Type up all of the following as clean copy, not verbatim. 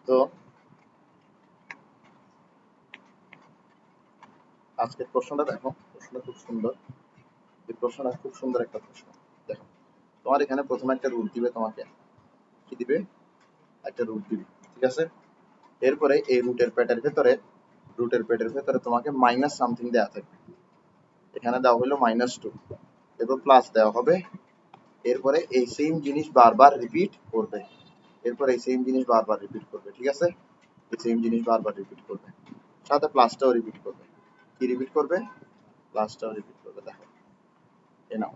তো আজকের প্রশ্নটা দেখো, প্রশ্নটা খুব সুন্দর। এই প্রশ্নটা খুব সুন্দর একটা প্রশ্ন। দেখো, তোমার এখানে প্রথমে একটা রুট দিবে, তোমাকে কি দিবে? একটা রুট দিবে, ঠিক আছে? এরপরে এই রুটের পেটের ভেতরে তোমাকে মাইনাস সামথিং দেওয়া থাকবে। এখানে দেওয়া হলো -2, এরপর প্লাস দেওয়া হবে। এরপরে এই সেম জিনিস বারবার রিপিট করবে। ঠিক আছে? এই সেম জিনিস বারবার রিপিট করবে, সাথে প্লাসটাও রিপিট করবে। কি রিপিট করবে? প্লাসটাও রিপিট করবে। দেখো, এ নাও,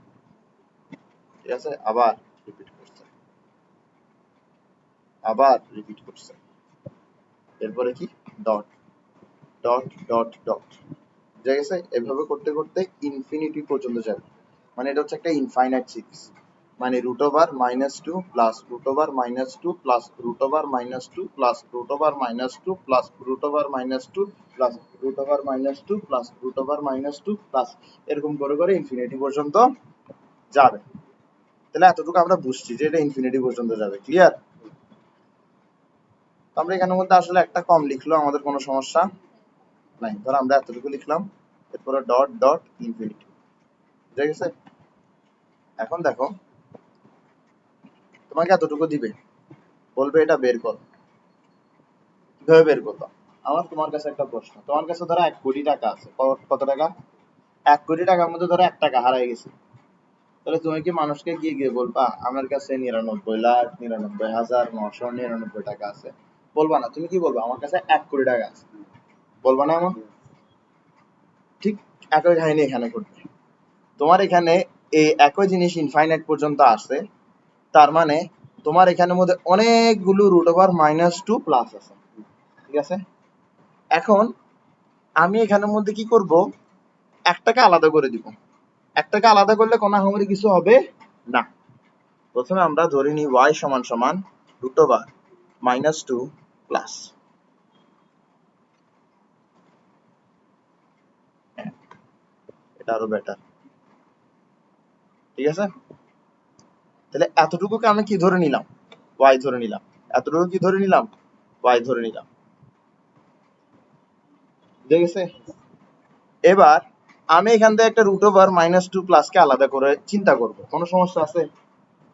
ঠিক আছে? আবার রিপিট করছে, এরপরে কি? ডট ডট ডট ডট, বুঝা গেছে? এভাবে করতে করতে ইনফিনিটি পর্যন্ত যাবে। মানে এটা হচ্ছে একটা ইনফাইনাইট সিরিজ। মানে √-2 plus √-2 plus √-2 plus √-2 plus √-2 plus √-2 plus √-2 plus এরকম করে করে ইনফিনিটি পর্যন্ত যাবে। তাহলে এতটুকু আমরা বুঝছি যে এটা ইনফিনিটি পর্যন্ত যাবে। ক্লিয়ার? আমরা এখানের মধ্যে আসলে একটা কম লিখলেও আমাদের কোনো সমস্যা নাই। ধর আমরা এতটুকু লিখলাম, এরপরে ডট ডট ইনফিনিটি। বুঝা গেছে? এখন দেখো, তোমাকে এতটুকু দিবে, বলবে এটা বের কর। কিভাবে বের করবা? আমার তোমার কাছে একটা প্রশ্ন। তোমার কাছে ধরো 1 কোটি টাকা আছে। কত টাকা? 1 কোটি টাকার মধ্যে ধরো 1 টাকা হারাই গেছে। তাহলে তুমি কি মানুষকে গিয়ে গিয়ে বলবা আমার কাছে 99,99,999 টাকা আছে? বলবা না। তুমি কি বলবা? আমার কাছে 1 কোটি টাকা আছে। বলবা না এমন? ঠিক একই কাহিনী এখানে ঘটবে। তোমার এখানে এই একই জিনিস ইনফাইনাইট পর্যন্ত আসে, তার মানে তোমার এখানের মধ্যে অনেকগুলো √-2 প্লাস আছে। ঠিক আছে? এখন আমি এখানের মধ্যে কি করব? 1 টাকা আলাদা করে দিব। 1 টাকা আলাদা করলে কোনো আহামরি কিছু হবে না। প্রথমে আমরা ধরে নিই y সমান সমান √-2 প্লাস, এটা আরো বেটার। ঠিক আছে? তাহলে এতটুকুকে আমি কি ধরে নিলাম? y ধরে নিলাম। এতটুকু কি ধরে নিলাম? y ধরে নিলাম। বুঝে গেছে? এবার আমি এখান থেকে একটা √-2 প্লাসকে আলাদা করে চিন্তা করব। কোনো সমস্যা আছে?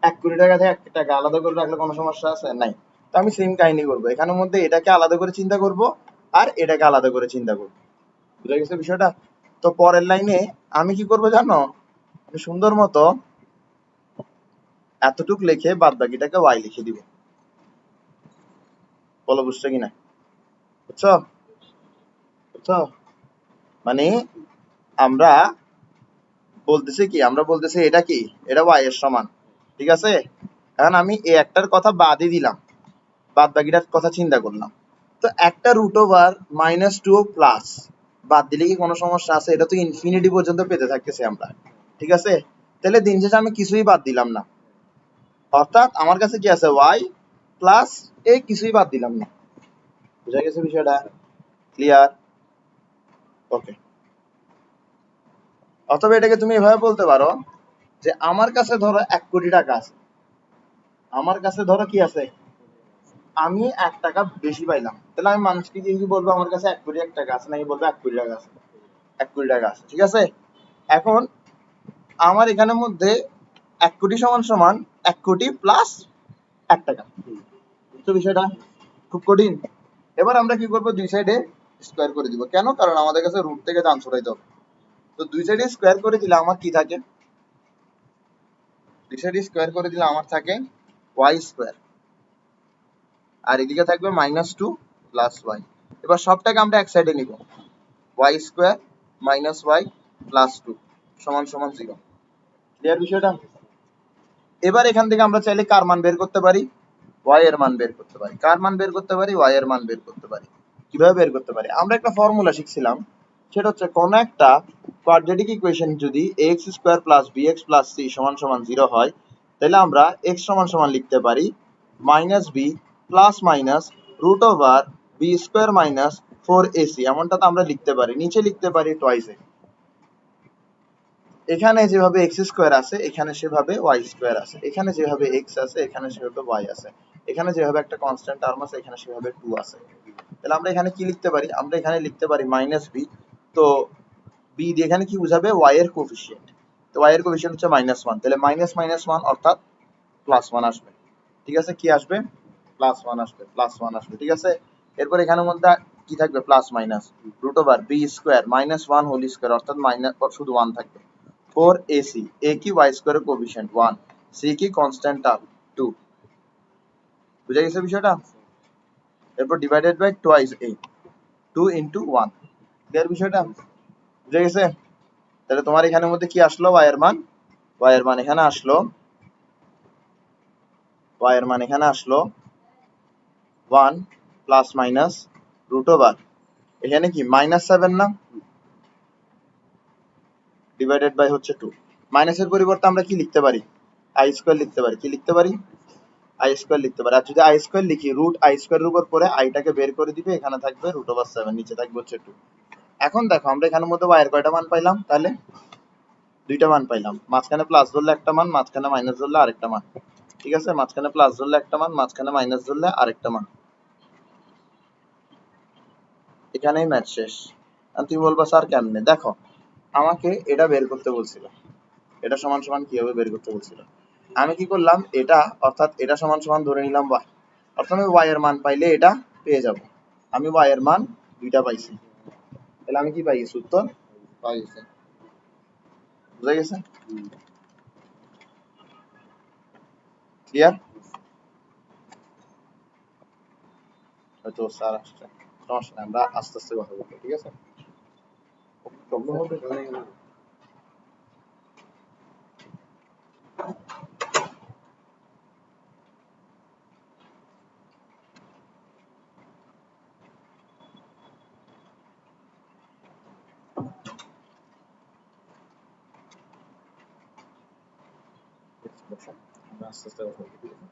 1 কোটি টাকা থেকে 1 টাকা আলাদা করে রাখলে কোনো সমস্যা আছে? নাই। তো আমি সেম কাহিনী করব। এখানের মধ্যে এটাকে আলাদা করে চিন্তা করব আর এটাকে আলাদা করে চিন্তা করব। বুঝা গেছে বিষয়টা? তো পরের লাইনে আমি কি করব জানো? আমি সুন্দর মতো এতটুক লিখে বাদ বাকিটাকে y লিখে দিব। বলো বুঝছো কিনা? বুঝছো? বুঝছো? মানে আমরা বলতেছি কি? আমরা বলতেছি এটা কি? এটা y এর সমান। ঠিক আছে? এখন আমি এই একটার কথা বাদই দিলাম, বাদ বাকিটার কথা চিন্তা করলাম। তো একটা √-2 প্লাস বাদ দিলে কি কোনো সমস্যা আছে? এটা তো ইনফিনিটি পর্যন্ত পেতে থাকতেছি আমরা। ঠিক আছে? তাহলে দিন শেষে আমি কিছুই বাদ দিলাম না। অর্থাৎ আমার কাছে কি আছে? y প্লাস এই কিছুই বাদ দিলাম না। বুঝা গেছে বিষয়টা? ক্লিয়ার? ওকে। অথবা এটাকে তুমি এভাবে বলতে পারো যে আমার কাছে ধরো 1 কোটি টাকা আছে। আমার কাছে ধরো কি আছে? আমি 1 টাকা বেশি পাইলাম। তাহলে আমি মানুষকে গিয়ে কি বলবো? আমার কাছে 1 কোটি 1 টাকা আছে, নাকি বলবো 1 কোটি টাকা আছে? 1 কোটি টাকা আছে। ঠিক আছে? এখন আমার এখানের মধ্যে 1 কোটি সমান সমান 1 কোটি প্লাস 1 টাকা। বুঝছো বিষয়টা? খুব কঠিন? এবার আমরা কি করবো? দুই সাইডে স্কোয়ার করে দিব। কেন? কারণ আমাদের কাছে রুট থেকে দান ছড়াইতে হবে। তো দুই সাইডে স্কোয়ার করে দিলে আমার কি থাকে? দুই সাইডে স্কোয়ার করে দিলে আমার থাকে y স্কোয়ার, আর এদিকে থাকবে -2 প্লাস y। এবার সবটাকে আমরা এক সাইডে নিব। y square minus y plus 2 সমান সমান 0। ক্লিয়ার বিষয়টা? এবার এখান থেকে আমরা চাইলে কার মান বের করতে পারি? y এর মান বের করতে পারি। কার মান বের করতে পারি? y এর মান বের করতে পারি। কিভাবে বের করতে পারি? আমরা একটা ফর্মুলা শিখছিলাম, সেটা হচ্ছে কোন একটা কোয়াড্রেটিক ইকুয়েশন যদি ax square plus bx plus c সমান সমান 0 হয়, তাহলে আমরা x সমান সমান লিখতে পারি -b plus minus √b square minus 4ac। এমনটা তো আমরা লিখতে পারি। নিচে লিখতে পারি টয়েস এ। এখানে যেভাবে এক্স স্কোয়ার আছে, এখানে সেভাবে ওয়াই স্কোয়ার আছে। এখানে যেভাবে এক্স আছে, এখানে সেভাবে ওয়াই আছে। এখানে যেভাবে একটা কনস্ট্যান্ট টার্ম আছে এখানে সেভাবে 2 আছে। তাহলে আমরা এখানে কি লিখতে পারি? আমরা এখানে লিখতে পারি মাইনাস বি। তো বি দিয়ে এখানে কি বোঝাবে? ওয়াই এর কোফিশিয়েন্ট। তো ওয়াই এর কোফিশিয়েন্ট হচ্ছে -1, তাহলে -1 অর্থাৎ +1 আসবে। ঠিক আছে, কি আসবে? +1 আসবে, +1 আসবে। ঠিক আছে, এরপর এখানের মধ্যে কি থাকবে? Plus minus root over b square -1 whole square অর্থাৎ মাইনাস শুধু 1 থাকবে। 4ac, a কি ওয়াই স্কোয়ারের কোফিশিয়েন্ট 1, c কি কনস্ট্যান্ট টার্ম 2। বুঝা গেছে বিষয়টা? এরপর divided by twice a, 2 into 1। Clear বিষয়টা? বুঝা গেছে? তাহলে তোমার এখানের মধ্যে কি আসলো? ওয়াই এর মান, ওয়াই এর মান এখানে আসলো, ওয়াই এর মান এখানে আসলো 1 প্লাস মাইনাস রুট ওভার এখানে কি -7 না, ডিভাইডেড বাই হচ্ছে 2। মাইনাসের পরিবর্তে আমরা কি লিখতে পারি? আই স্কোয়ার লিখতে পারি। কি লিখতে পারি? আই স্কোয়ার লিখতে পারি। আর যদি আই স্কোয়ার লিখি, রুট আই স্কোয়ারের উপর পরে আইটাকে বের করে দিবে, এখানে থাকবে √7, নিচে থাকবে হচ্ছে 2। এখন দেখো আমরা এখানের মধ্যে ওয়াই এর কয়টা মান পাইলাম? তাহলে দুইটা মান পাইলাম। মাঝখানে প্লাস ধরলে একটা মান, মাঝখানে মাইনাস ধরলে আরেকটা মান। ঠিক আছে, মাঝখানে প্লাস ধরলে একটা মান, মাঝখানে মাইনাস ধরলে আরেকটা মান। এখানেই ম্যাচ শেষ। আর তুমি বলবা স্যার কেমনে? দেখো, আমাকে এটা বের করতে বলছিল, এটা সমান সমান কিভাবে বের করতে বলছিল। আমি কি করলাম? এটা অর্থাৎ এটা সমান সমান ধরে নিলাম ওয়াই, অর্থাৎ আমি ওয়াই এর মান পাইলে এটা পেয়ে যাব। আমি ওয়াই এর মান দুইটা পাইছি, তাহলে আমি কি পাই গেছি? উত্তর পাই গেছি। বুঝা গেছে? ক্লিয়ার? হয়তো স্যার আসছে, সমস্যা নেই, আমরা আস্তে আস্তে কথা বলবো। ঠিক আছে, প্রবলেম হবে? আমরা আস্তে আস্তে কথা বলবো। ঠিক আছে,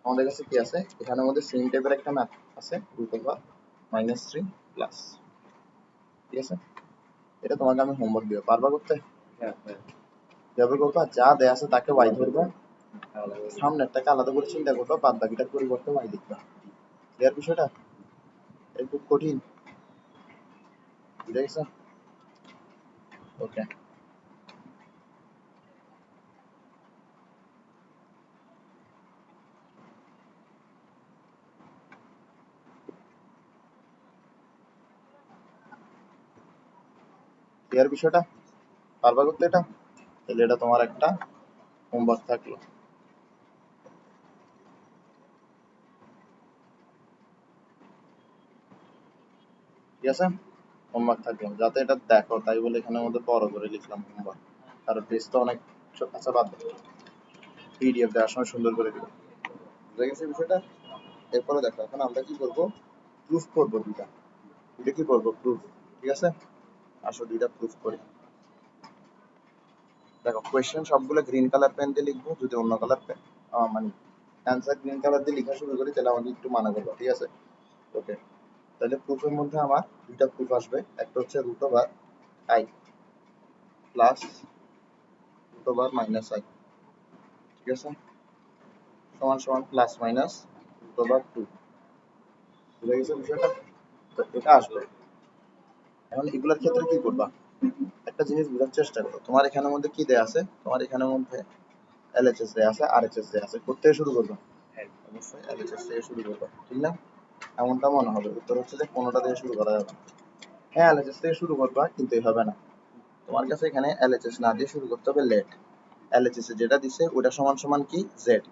আমাদের কাছে কি আছে? এখানের মধ্যে সেম টাইপের একটা ম্যাথ আছে, √3 প্লাস। ঠিক আছে, এটা তোমাকে আমি হোমওয়ার্ক দিব, পারবা করতে? কিভাবে করবা? যা দেয়া আছে তাকে ওয়াই ধরবা, সামনেরটাকে আলাদা করে চিন্তা করবা, বাদ বাকিটার পরিবর্তে ওয়াই লিখবা। ক্লিয়ার বিষয়টা? এটা খুব কঠিন, বুঝে গেছো? ওকে, ক্লিয়ার বিষয়টা? পারবা করতে এটা? তাহলে এটা তোমার একটা হোমওয়ার্ক থাকলো। ঠিক আছে, হোমওয়ার্ক থাকলো, যাতে এটা দেখো, তাই বলে এখানের মধ্যে বড় করে লিখলাম হোমওয়ার্ক, কারণ পেজ তো অনেক ছোট। আচ্ছা বাদ দাও, পিডিএফ দেওয়ার সময় সুন্দর করে দিবো। বুঝে গেছে বিষয়টা? এরপরে দেখো, এখন আমরা কি করব? প্রুফ করবো দুইটা। দুইটা কি করবো? প্রুফ। ঠিক আছে, আসো দুইটা প্রুফ করি। দেখো, কোয়েশ্চেন সবগুলো গ্রিন কালার পেন দিয়ে লিখবো, যদি অন্য কালার পেন মানে অ্যান্সার গ্রিন কালার দিয়ে লেখা শুরু করি তাহলে আমাকে একটু মানা করবো। ঠিক আছে, ওকে। তাহলে প্রুফের মধ্যে আমার দুইটা প্রুফ আসবে, একটা হচ্ছে √i প্লাস √-i। ঠিক আছে, সমান সমান প্লাস মাইনাস √2। বুঝে গেছে বিষয়টা? তো এটা আসবে। এখন এগুলোর ক্ষেত্রে কি করবা? একটা জিনিস বোঝার চেষ্টা করো, তোমার এখানের মধ্যে কি দেয়া আছে? তোমার এখানের মধ্যে এলএচএস দেয়া আছে, আরএচএস দেয়া আছে, কোথা থেকে শুরু করবা? অবশ্যই এলএচএস থেকে শুরু করবা, ঠিক না? এমনটা মনে হবে। উত্তর হচ্ছে যে কোনোটা থেকে শুরু করা যাবে না। হ্যাঁ, এলএচএস থেকে শুরু করবা, কিন্তু এভাবে না। তোমার কাছে এখানে এলএচএস না দিয়ে শুরু করতে হবে লেট। এলএচএস এ যেটা দিছে ওটা সমান সমান কি? জেড।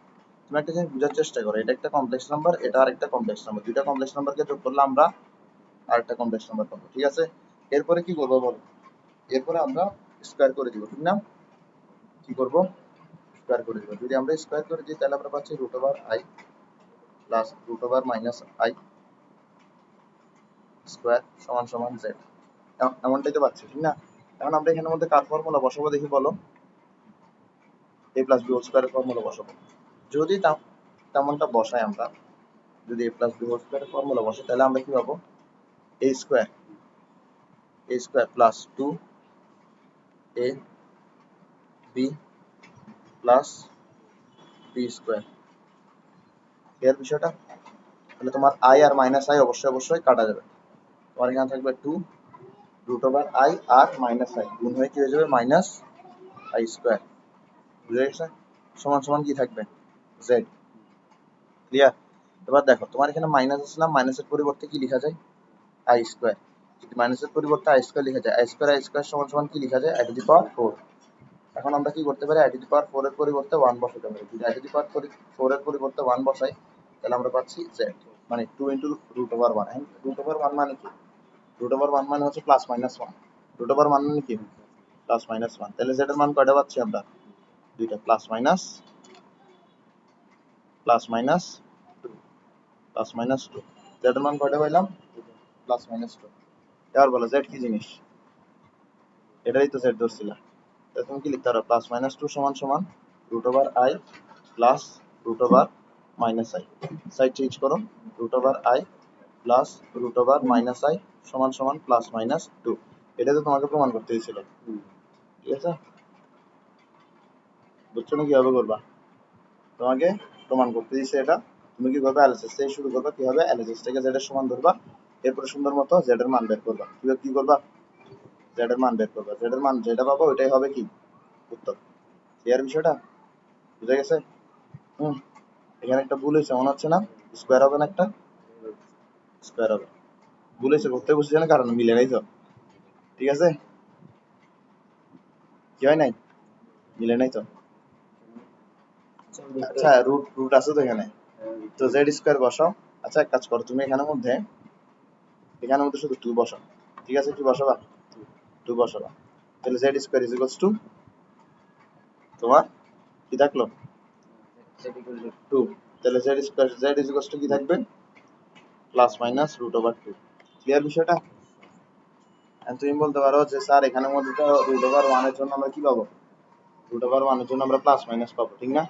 তুমি একটা জিনিস বোঝার চেষ্টা করো, এটা একটা কমপ্লেক্স নাম্বার, এটা আরেকটা কমপ্লেক্স নাম্বার, দুইটা কমপ্লেক্স নাম্বারকে যোগ করলে আমরা আরেকটা কমপ্লেক্স নাম্বার পাবো। ঠিক আছে, এরপরে কি করবো বলো? এরপরে আমরা স্কোয়ার করে দিব, ঠিক না? কি করব? স্কোয়ার করে দিব। যদি আমরা স্কোয়ার করে দিই তাহলে আমরা পাচ্ছি √i প্লাস √-i স্কোয়ার সমান সমান জেড। এমনটাই তো পাচ্ছি, ঠিক না? এখন আমরা এখানের মধ্যে কার ফর্মুলা বসাবো দেখি বলো? a প্লাস বি হোল স্কোয়ারের ফর্মুলা বসাবো। যদি তেমনটা বসাই আমরা, যদি a প্লাস বি হোল স্কোয়ারের ফর্মুলা বসাই তাহলে আমরা কি পাবো? a square plus 2ab plus b square clear বিষয়টা? তাহলে তোমার আই আর মাইনাস আই অবশ্যই কাটা যাবে। তোমার এখানে থাকবে 2 root over i r minus i গুণ হয়ে কি হয়ে যাবে মাইনাস আই স্কোয়ার। বুঝে গেছে? সমান সমান কি থাকবে জেড। ক্লিয়ার? এবার দেখো তোমার এখানে মাইনাস আসলাম, মাইনাসের পরিবর্তে কি লেখা যায় আই স্কোয়ার। যদি মাইনাসের পরিবর্তে আই স্কোয়ার লেখা যায়, আই স্কোয়ার সমান সমান কি লেখা যায় আই টু দি পাওয়ার 4। এখন আমরা কি করতে পারি আই টু দি পাওয়ার 4 এর পরিবর্তে 1 বসাতে পারি। যদি আই টু দি পাওয়ার 4 এর পরিবর্তে 1 বসাই তাহলে আমরা পাচ্ছি জেড মানে 2 into root over 1। Root over 1 মানে কি? রুট ওভার 1 মানে হচ্ছে প্লাস মাইনাস 1। রুট ওভার 1 মানে কি প্লাস মাইনাস 1। তাহলে জেড এর মান কয়টা পাচ্ছি আমরা? দুইটা, plus minus 2 plus minus 2। Z এর মান কয়টা পাইলাম? Plus minus 2। এবার বলো জেড কি জিনিস? এটাই তো জেড ধরছিলাম। তাহলে তুমি কি লিখতে পারো প্লাস মাইনাস 2 সমান সমান root over I plus root over minus I. Side change করো, root over I plus root over minus I সমান সমান প্লাস মাইনাস 2। এটা তো তোমাকে প্রমাণ করতে হয়েছিল, ঠিক আছে? বুঝছো না কিভাবে করবা? তোমাকে প্রমাণ করতে দিচ্ছে এটা। তুমি কি করবে এলএসএস থেকে শুরু করবা, কি হবে এলএসএস থেকে জেড এর সমান ধরবা, এরপরে সুন্দর মতো জেড এর মান বের করবা। কিভাবে কি করবা? জেড এর মান বের করবা, জেড এর মান যেটা পাবো ওইটাই হবে কি উত্তর। ক্লিয়ার বিষয়টা? বুঝে গেছে? হুম। এখানে একটা ভুল হয়েছে মনে হচ্ছে না? স্কোয়ার হবে না একটা? স্কোয়ার হবে। ভুল হয়েছে করতে বসেছে না, কারণ মিলে নাই তো। ঠিক আছে? কি হয় নাই? মিলে নাই তো। আচ্ছা রুট রুট আছে তো এখানে, তো জেড স্কোয়ার বসাও। আচ্ছা এক কাজ করো, তুমি এখানের মধ্যে শুধু 2 বসাও। ঠিক আছে? কি বসাবা? 2 বসাবা। তাহলে z square is equals to তোমার কি থাকলো 2। তাহলে z square z is equals to কি থাকবে plus minus root over 2। Clear বিষয়টা? And তুমি বলতে পারো যে স্যার এখানের মধ্যে তো রুট ওভার 1 এর জন্য আমরা কি পাবো? রুট ওভার 1 এর জন্য আমরা প্লাস মাইনাস পাবো, ঠিক না?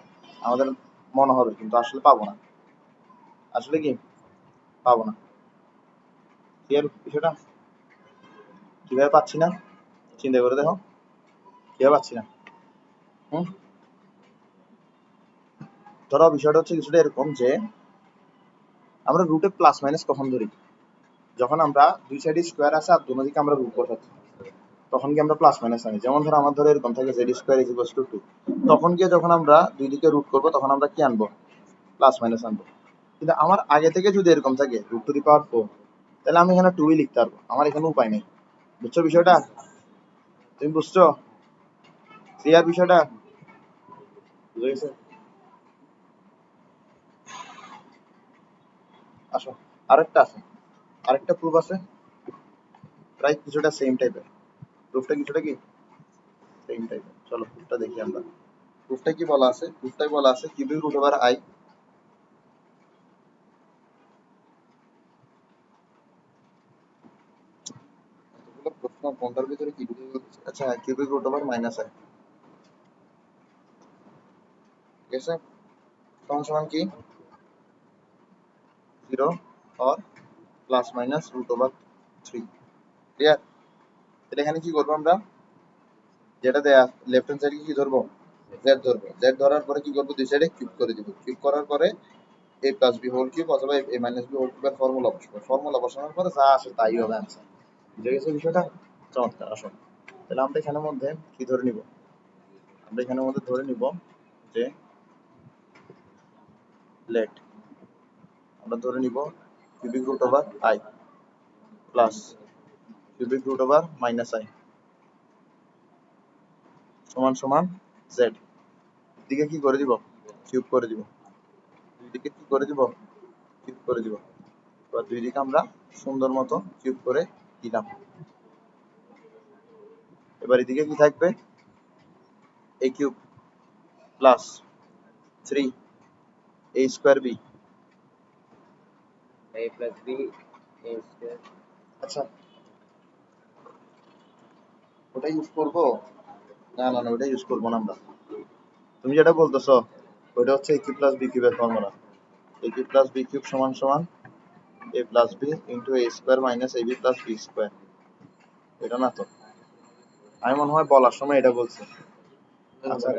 আমাদের মনে হবে, কিন্তু আসলে পাবো না। আসলে কি পাবো না। ক্লিয়ার বিষয়টা? কিভাবে পাচ্ছি না চিন্তা করে দেখো, কিভাবে পাচ্ছি না। হুম। ধরো বিষয়টা হচ্ছে কিছুটা এরকম যে আমরা রুটে প্লাস মাইনাস কখন ধরি? যখন আমরা দুই সাইডে স্কোয়ার আছে আর দুনো দিকে আমরা রুট বসাচ্ছি, তখন কি আমরা প্লাস মাইনাস আনি। যেমন ধরো আমার ধরো এরকম থাকে Z square is equals two 2, তখন গিয়ে যখন আমরা দুই দিকে রুট করবো তখন আমরা কি আনবো? প্লাস মাইনাস আনবো। কিন্তু আমার আগে থেকে যদি এরকম থাকে রুট টু দি পাওয়ার 4, তাহলে আমি এখানে 2ই লিখতে পারবো, আমার এখানে উপায় নেই। বুঝছো বিষয়টা? তুমি বুঝছো? ক্লিয়ার বিষয়টা? বুঝে গেছে? আসো আরেকটা আছে, আরেকটা প্রুফ আছে প্রায় কিছুটা সেম টাইপের। প্রুফটা কিছুটা কি সেম টাইপের। চলো প্রুফটা দেখি আমরা। প্রুফটা কি বলা আছে? প্রুফটাই বলা আছে কিউবিক রুট ওভার আই। প্রশ্ন কোনটার ভিতরে কি ঢুকে গেছে? আচ্ছা cubic root over minus i, ঠিক আছে? সমান সমান কি 0 और plus minus root over 3। Clear? তাহলে এখানে কি করবো আমরা? যেটা দেয়া লেফট হ্যান্ড সাইডে কি ধরবো? জেড ধরবো। জেড ধরার পরে কি করবো? দুই সাইডে কিউব করে দিব। কিউব করার পরে এ প্লাস বি হোল কিউব অথবা এ মাইনাস বি হোল কিউবের ফর্মুলা বসাবো। ফর্মুলা বসানোর পরে যা আসে তাই হবে অ্যান্সার। বুঝে গেছে বিষয়টা? চমৎকার। আসো তাহলে আমরা এখানের মধ্যে কি ধরে নিব? আমরা এখানের মধ্যে ধরে নিব যে লেট আমরা ধরে নিব cubic root over I plus cubic root over minus I সমান সমান জেড। দিকে কি করে দিব? কিউব করে দিব। দুই দিকে কি করে দিব? কিউব করে দিব। এবার দুই দিকে আমরা সুন্দর মতো কিউব করে দিলাম। এবার এদিকে কি থাকবে? এ cube plus 3 A square B. a plus b a square আচ্ছা ওটা ইউজ করবো? না না না ওটা ইউজ করবো না আমরা। তুমি যেটা বলতেছো ওইটা হচ্ছে এ কিউব প্লাস বি কিউবের ফর্মুলা। এ কিউব প্লাস বি কিউব সমান সমান এ plus B into A square minus A B plus b square. এটা না তো, আমি মনে হয় বলার সময় এটা বলছি। আচ্ছা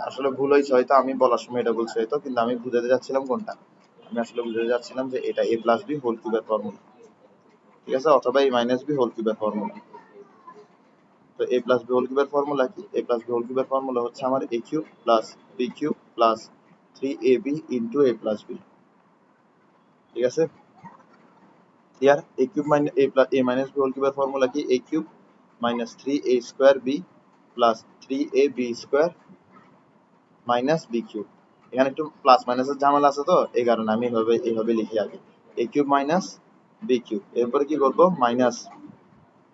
আসলে ভুল হয়েছে হয়তো, আমি বলার সময় এটা বলছি হয়তো, কিন্তু আমি বুঝাতে যাচ্ছিলাম কোনটা, আমি আসলে বুঝাতে যাচ্ছিলাম যে এটা a প্লাস বি হোল কিউবের ফর্মুলা, ঠিক আছে, অথবা a মাইনাস বি হোল কিউবের ফর্মুলা। তো a প্লাস বি হোল কিউবের ফর্মুলা কি? a প্লাস বি হোল কিউবের ফর্মুলা হচ্ছে আমার a cube plus b cube plus 3ab into a plus b, ঠিক আছে, clear? a cube minus a minus b whole কিউবের ফর্মুলা কি? a cube minus 3a square b plus 3ab square minus b cube. এখানে একটু plus মাইনাসের ঝামেলা আছে, তো এই কারণে আমি এইভাবে লিখি আগে a cube minus b cube, এরপরে কি করবো মাইনাস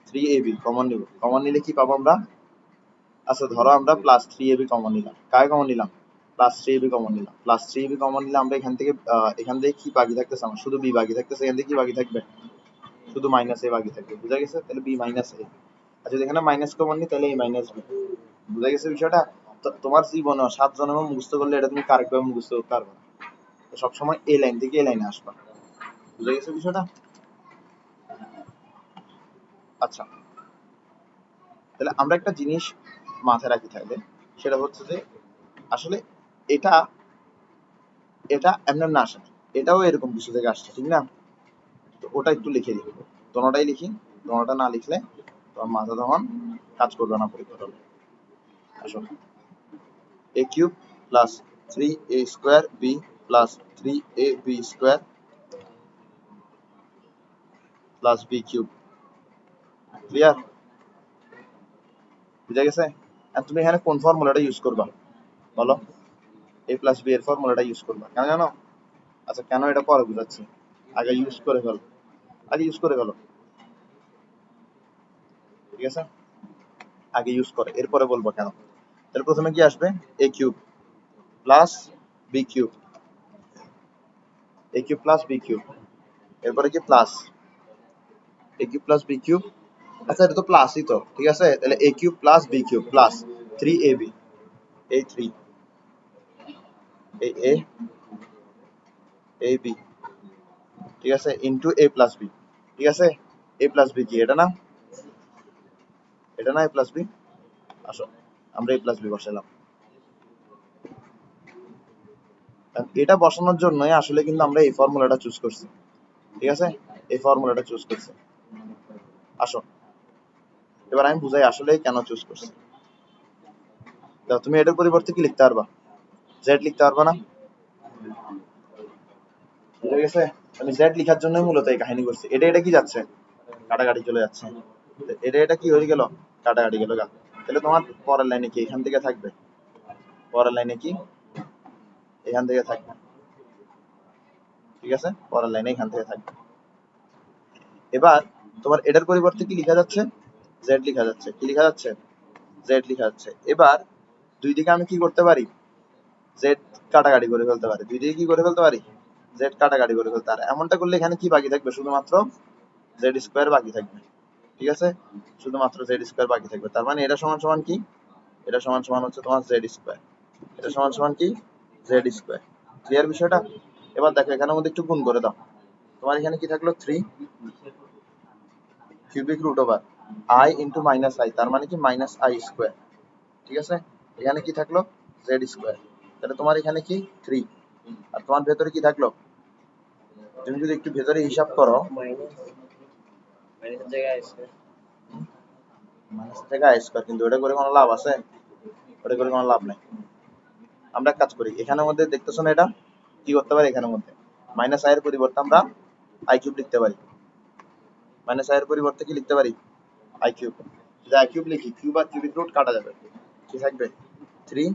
3ab কমন নিব, কমন নিলে কি পাবো আমরা? আচ্ছা ধরো আমরা প্লাস 3ab কমন নিলাম, কায় কমন নিলাম? প্লাস 3ab কমন নিলাম, প্লাস 3ab কমন নিলে আমরা এখান থেকে কি বাকি থাকতেছে? আমার শুধু বি বাকি থাকতেছে, এখান থেকে কি বাকি থাকবে? শুধু মাইনাস এ বাকি থাকবে, বুঝা গেছে? তাহলে বি মাইনাস এ। আর যদি এখানে মাইনাস কমন নিই তাহলে এ মাইনাস বি, বুঝা গেছে বিষয়টা? তোমার জীবনে 7 জন্ম মুখস্থ করলে এটা তুমি কারেক্ট ভাবে মুখস্থ করতে পারবে না, তো সবসময় এই লাইন থেকে এই লাইনে আসবা, বুঝা গেছে বিষয়টা? আচ্ছা, তাহলে আমরা একটা জিনিস মাথায় রাখি তাহলে, সেটা হচ্ছে যে আসলে এটা এটা এমন না আসে, এটাও এরকম কিছু থেকে আসছে, ঠিক না? তো ওটা একটু লিখে দিই, দোনোটাই লিখি, দোনোটা না লিখলে তোমার মাথা তখন কাজ করবে না পরীক্ষার হলে। আসো, a cube plus 3a square b plus 3ab square plus b cube, clear? বুঝা গেছে? আর তুমি এখানে কোন ফর্মুলাটা ইউজ করবা বলো? a প্লাস বি এর ফর্মুলাটা ইউজ করবা, কেন জানো? আচ্ছা কেন এটা পরে বুঝাচ্ছি, আগে ইউজ করে ফেলো, আগে ইউজ করে ফেলো, ঠিক আছে, আগে ইউজ করে এরপরে বলবো কেন। তাহলে প্রথমে কি আসবে? a cube plus b cube, a cube plus b cube, এরপরে কি plus a cube plus b cube, আচ্ছা এটা তো প্লাসই তো, ঠিক আছে, তাহলে a cube plus b cube plus 3ab, এই 3 এই a এই b, ঠিক আছে, ইনটু a প্লাস বি, ঠিক আছে, a প্লাস বি কি এটা না? এটা না a প্লাস বি? আসো আমরা a প্লাস বি বসালাম, এটা বসানোর জন্যই আসলে কিন্তু আমরা এই ফর্মুলাটা চুজ করছি, ঠিক আছে, এই ফর্মুলাটা চুজ করছি। আসো এবার আমি বুঝাই আসলে কেন চুজ করছি। দেখো তুমি এটার পরিবর্তে কি লিখতে পারবা? জেড লিখতে পারবা না? বুঝে গেছে? আমি জেড লিখার জন্য মূলত এই কাহিনী করছি। এটা কি যাচ্ছে? কাটাকাটি চলে যাচ্ছে। এটা কি হয়ে গেল? কাটাকাটি গেল গা। তাহলে তোমার পরের লাইনে কি এখান থেকে থাকবে? পরের লাইনে কি এখান থেকে থাকবে, ঠিক আছে, পরের লাইনে এখান থেকে থাকবে। এবার তোমার এটার পরিবর্তে কি লেখা যাচ্ছে? জেড লেখা যাচ্ছে। কি লেখা যাচ্ছে? জেড লেখা যাচ্ছে। এবার দুই দিকে আমি কি করতে পারি? জেড কাটাকাটি করে ফেলতে পারি। দুই দিকে কি করে ফেলতে পারি? জেড কাটাকাটি করে ফেলতে পারি। এমনটা করলে এখানে কি বাকি থাকবে? শুধুমাত্র জেড স্কোয়ার বাকি থাকবে, ঠিক আছে, শুধুমাত্র জেড স্কোয়ার বাকি থাকবে। তার মানে এটা সমান সমান কি? এটা সমান সমান হচ্ছে তোমার জেড স্কোয়ার, এটা সমান সমান কি? Z square. ক্লিয়ার বিষয়টা? এবার দেখো এখানের মধ্যে একটু গুণ করে দাও। তোমার এখানে কি থাকলো? 3 cubic root over i into minus i, তার মানে কি মাইনাস আই স্কোয়ার, ঠিক আছে, এখানে কি থাকলো? Z square. তাহলে তোমার এখানে কি 3, আর তোমার ভেতরে কি থাকলো? তুমি যদি একটু ভেতরে হিসাব করো, মাইনাস মাইনাসের জায়গায় স্কয়ার। মাইনাস থেকে আই স্কোয়ার, কিন্তু ওটা করে কোনো লাভ আছে? ওটা করে কোনো লাভ নাই। আমরা এক কাজ করি, এখানের মধ্যে দেখতেছো না, এটা কি করতে পারি? এখানের মধ্যে মাইনাস আই এর পরিবর্তে আমরা আই কিউব লিখতে পারি। মাইনাস আই এর পরিবর্তে কি লিখতে পারি? I cube. যদি আই কিউব লিখি, কিউব আর কিউবিক রুট কাটা যাবে, কি থাকবে? 3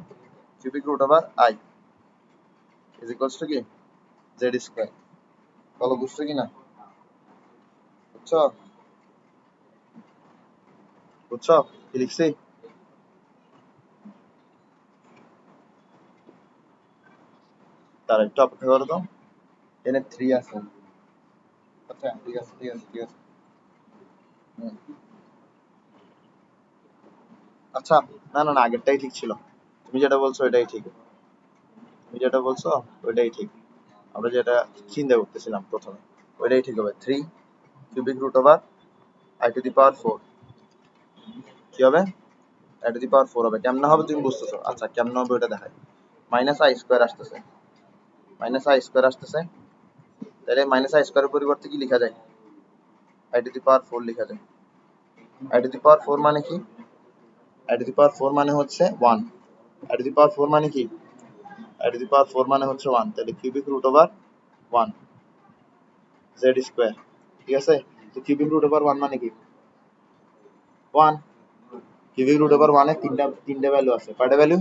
cubic root over I is equals to কি? Z square. বলো বুঝছো কি না? বুঝছো? বুঝছো কি লিখছি? তার একটু অপেক্ষা করো তো, এখানে 3 আছে। আচ্ছা ঠিক আছে ঠিক আছে ঠিক আছে। হুম। আচ্ছা, না না না, আগেরটাই ঠিক ছিল। তুমি যেটা বলছো ওইটাই ঠিক, তুমি যেটা বলছো ওইটাই ঠিক। আমরা যেটা চিন্তা করতেছিলাম প্রথমে ওইটাই ঠিক হবে। 3 cubic root over I to the power 4 কি হবে? আই টু দি পাওয়ার 4 হবে। কেমন হবে তুমি বুঝতেছো? আচ্ছা কেমন হবে ওটা দেখাই। মাইনাস আই স্কোয়ার আসতেছে, মাইনাস আই স্কোয়ার আসতেছে, তাহলে মাইনাস আই স্কোয়ারের পরিবর্তে কি লেখা যায়? আই টু দি পাওয়ার 4 লেখা যায়। আই টু দি পাওয়ার 4 মানে কি? আই টু দি পাওয়ার 4 মানে হচ্ছে 1। আই টু দি পাওয়ার 4 মানে কি? আই টু দি পাওয়ার 4 মানে হচ্ছে 1, তাহলে cubic root over 1 z square. ঠিক আছে, তো কিউবিক রুট ওভার 1 মানে কি? 1। কিউবিক রুট ওভার 1 এর তিনটা ভ্যালু আছে। কয়টা ভ্যালু?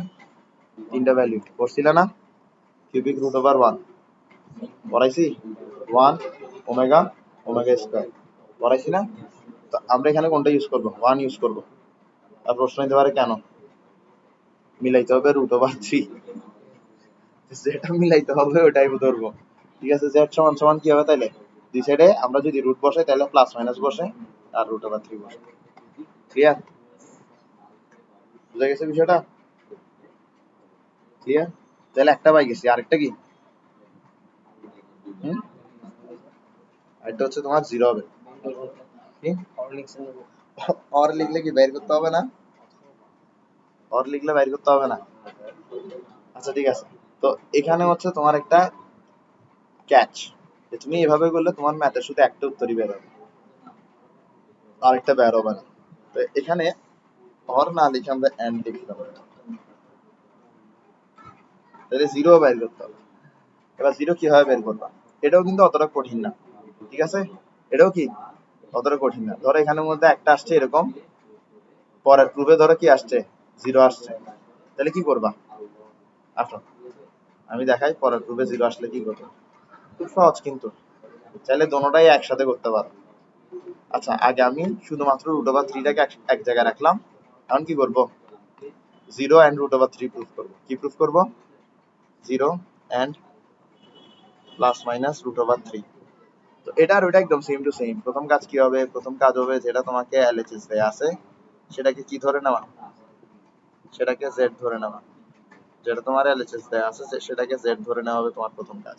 তিনটা ভ্যালু করছিল না? কিউবিক রুট ওভার 1 পড়াইছি, 1 ওমেগা ওমেগা স্কোয়ার পড়াইছি না? তো আমরা এখানে কোনটা ইউজ করবো? 1 ইউজ করবো। আর প্রশ্ন নিতে পারে কেন? মিলাইতে হবে রুট ওভার 3, যেটা মিলাইতে হবে ওটাই ধরবো। ঠিক আছে, জেড সমান সমান কি হবে তাইলে? দুই সাইডে আমরা যদি রুট বসাই তাহলে প্লাস মাইনাস বসে আর রুট ওভার 3 বসে। ক্লিয়ার? বুঝা গেছে বিষয়টা? ক্লিয়ার? তাহলে একটা পাই গেছি, আরেকটা কি? হুম, আরেকটা হচ্ছে তোমার জিরো হবে। কি? অর লিখলে কি বের করতে হবে না? অর লিখলে বাইর করতে হবে না? আচ্ছা ঠিক আছে, তো এখানে হচ্ছে তোমার একটা ক্যাচ, তুমি এভাবে করলে তোমার ম্যাথে শুধু একটা উত্তরই বের হবে, আরেকটা বের হবে না। তো এখানে অর না লিখে আমরা এন্ড লিখলাম, তাহলে জিরো বের করতে হবে। এবার জিরো কিভাবে বের করবা? এটাও কিন্তু অতটা কঠিন না। ঠিক আছে, এটাও কি অতটা কঠিন না। ধরো এখানের মধ্যে একটা আসছে এরকম, পরের প্রুফে ধরো কি আসছে? জিরো আসছে, তাহলে কি করবা? আসো আমি দেখাই পরের প্রুফে জিরো আসলে কি করবো। খুব সহজ কিন্তু, চাইলে দোনোটাই একসাথে করতে পারো। আচ্ছা আগে আমি শুধুমাত্র রুট ওভার থ্রিটাকে এক জায়গায় রাখলাম, এখন কি করবো? Zero and root over three proof করবো। কি প্রুফ করবো? Zero and plus minus root over three. তো এটা আর ওইটা একদম সেম টু সেম। প্রথম কাজ কি হবে? প্রথম কাজ হবে যেটা তোমাকে এলএচএস দেয়া আছে সেটাকে কি ধরে নেওয়া? সেটাকে জেড ধরে নেওয়া। যেটা তোমার এলএচএস দেয়া আছে সেটাকে জেড ধরে নেওয়া হবে তোমার প্রথম কাজ।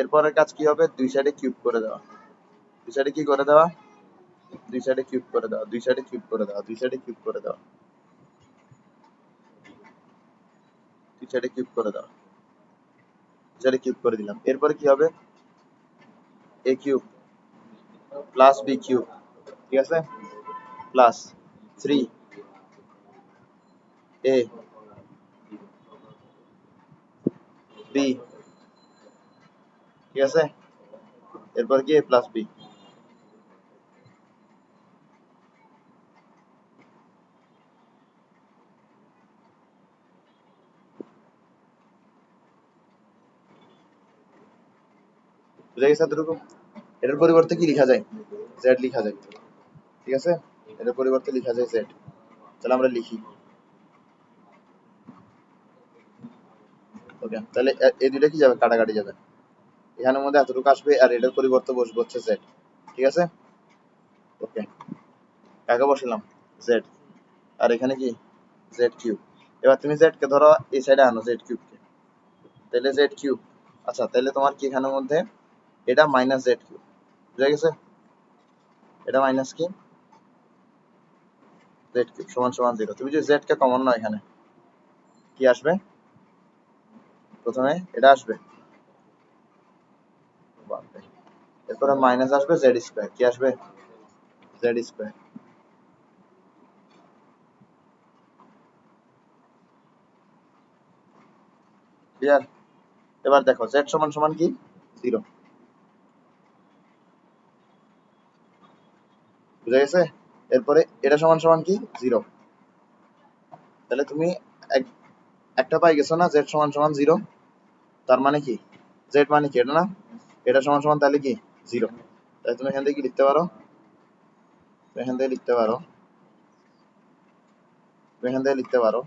এরপরের কাজ কি হবে? দুই সাইডে কিউব করে দেওয়া। দুই সাইডে কি করে দেওয়া? দুই সাইডে কিউব করে দেওয়া, দুই সাইডে কিউব করে দেওয়া, দুই সাইডে কিউব করে দেওয়া, দুই সাইডে কিউব করে দেওয়া, দুই সাইডে কিউব করে দিলাম। এরপরে কি হবে? এ কিউব প্লাস বি কিউব, ঠিক আছে, প্লাস 3 এ বি, ঠিক আছে, এরপর কি? এ প্লাস বি। বুঝা গেছে এতটুকু? এটার পরিবর্তে কি লেখা যায়? জেড লেখা যায়। ঠিক আছে, এটার পরিবর্তে লেখা যায় জেড। তাহলে আমরা লিখি, ওকে, তাহলে এই দুইটা কি যাবে? কাটাকাটি যাবে। এখানের মধ্যে এতটুকু আসবে আর এটার পরিবর্তে বসবে হচ্ছে জেড। ঠিক আছে, ওকে, কাকে বসালাম? জেড। আর এখানে কি? Z cube. এবার তুমি জেড কে ধরো এই সাইডে আনো, জেড কিউব কে, তাহলে জেড কিউব। আচ্ছা তাহলে তোমার কি এখানের মধ্যে এটা মাইনাস জেড কিউব, বুঝা গেছে? এটা মাইনাস কি? জেড কিউব সমান সমান 0। তুমি যদি জেড কে কমন নাও এখানে কি আসবে? প্রথমে এটা আসবে, এরপরে মাইনাস আসবে জেড স্কোয়ার। কি আসবে? Z square. ক্লিয়ার? এবার দেখো জেড সমান সমান কি? 0। বুঝা গেছে? এরপরে এটা সমান সমান কি? 0। তাহলে তুমি একটা পাই গেছো না, জেড সমান সমান 0। তার মানে কি? জেড মানে কি? এটা না, এটা সমান সমান তাহলে কি? 0। তাহলে তুমি এখান থেকে কি লিখতে পারো? তুমি এখান থেকে লিখতে পারো, তুমি এখান থেকে লিখতে পারো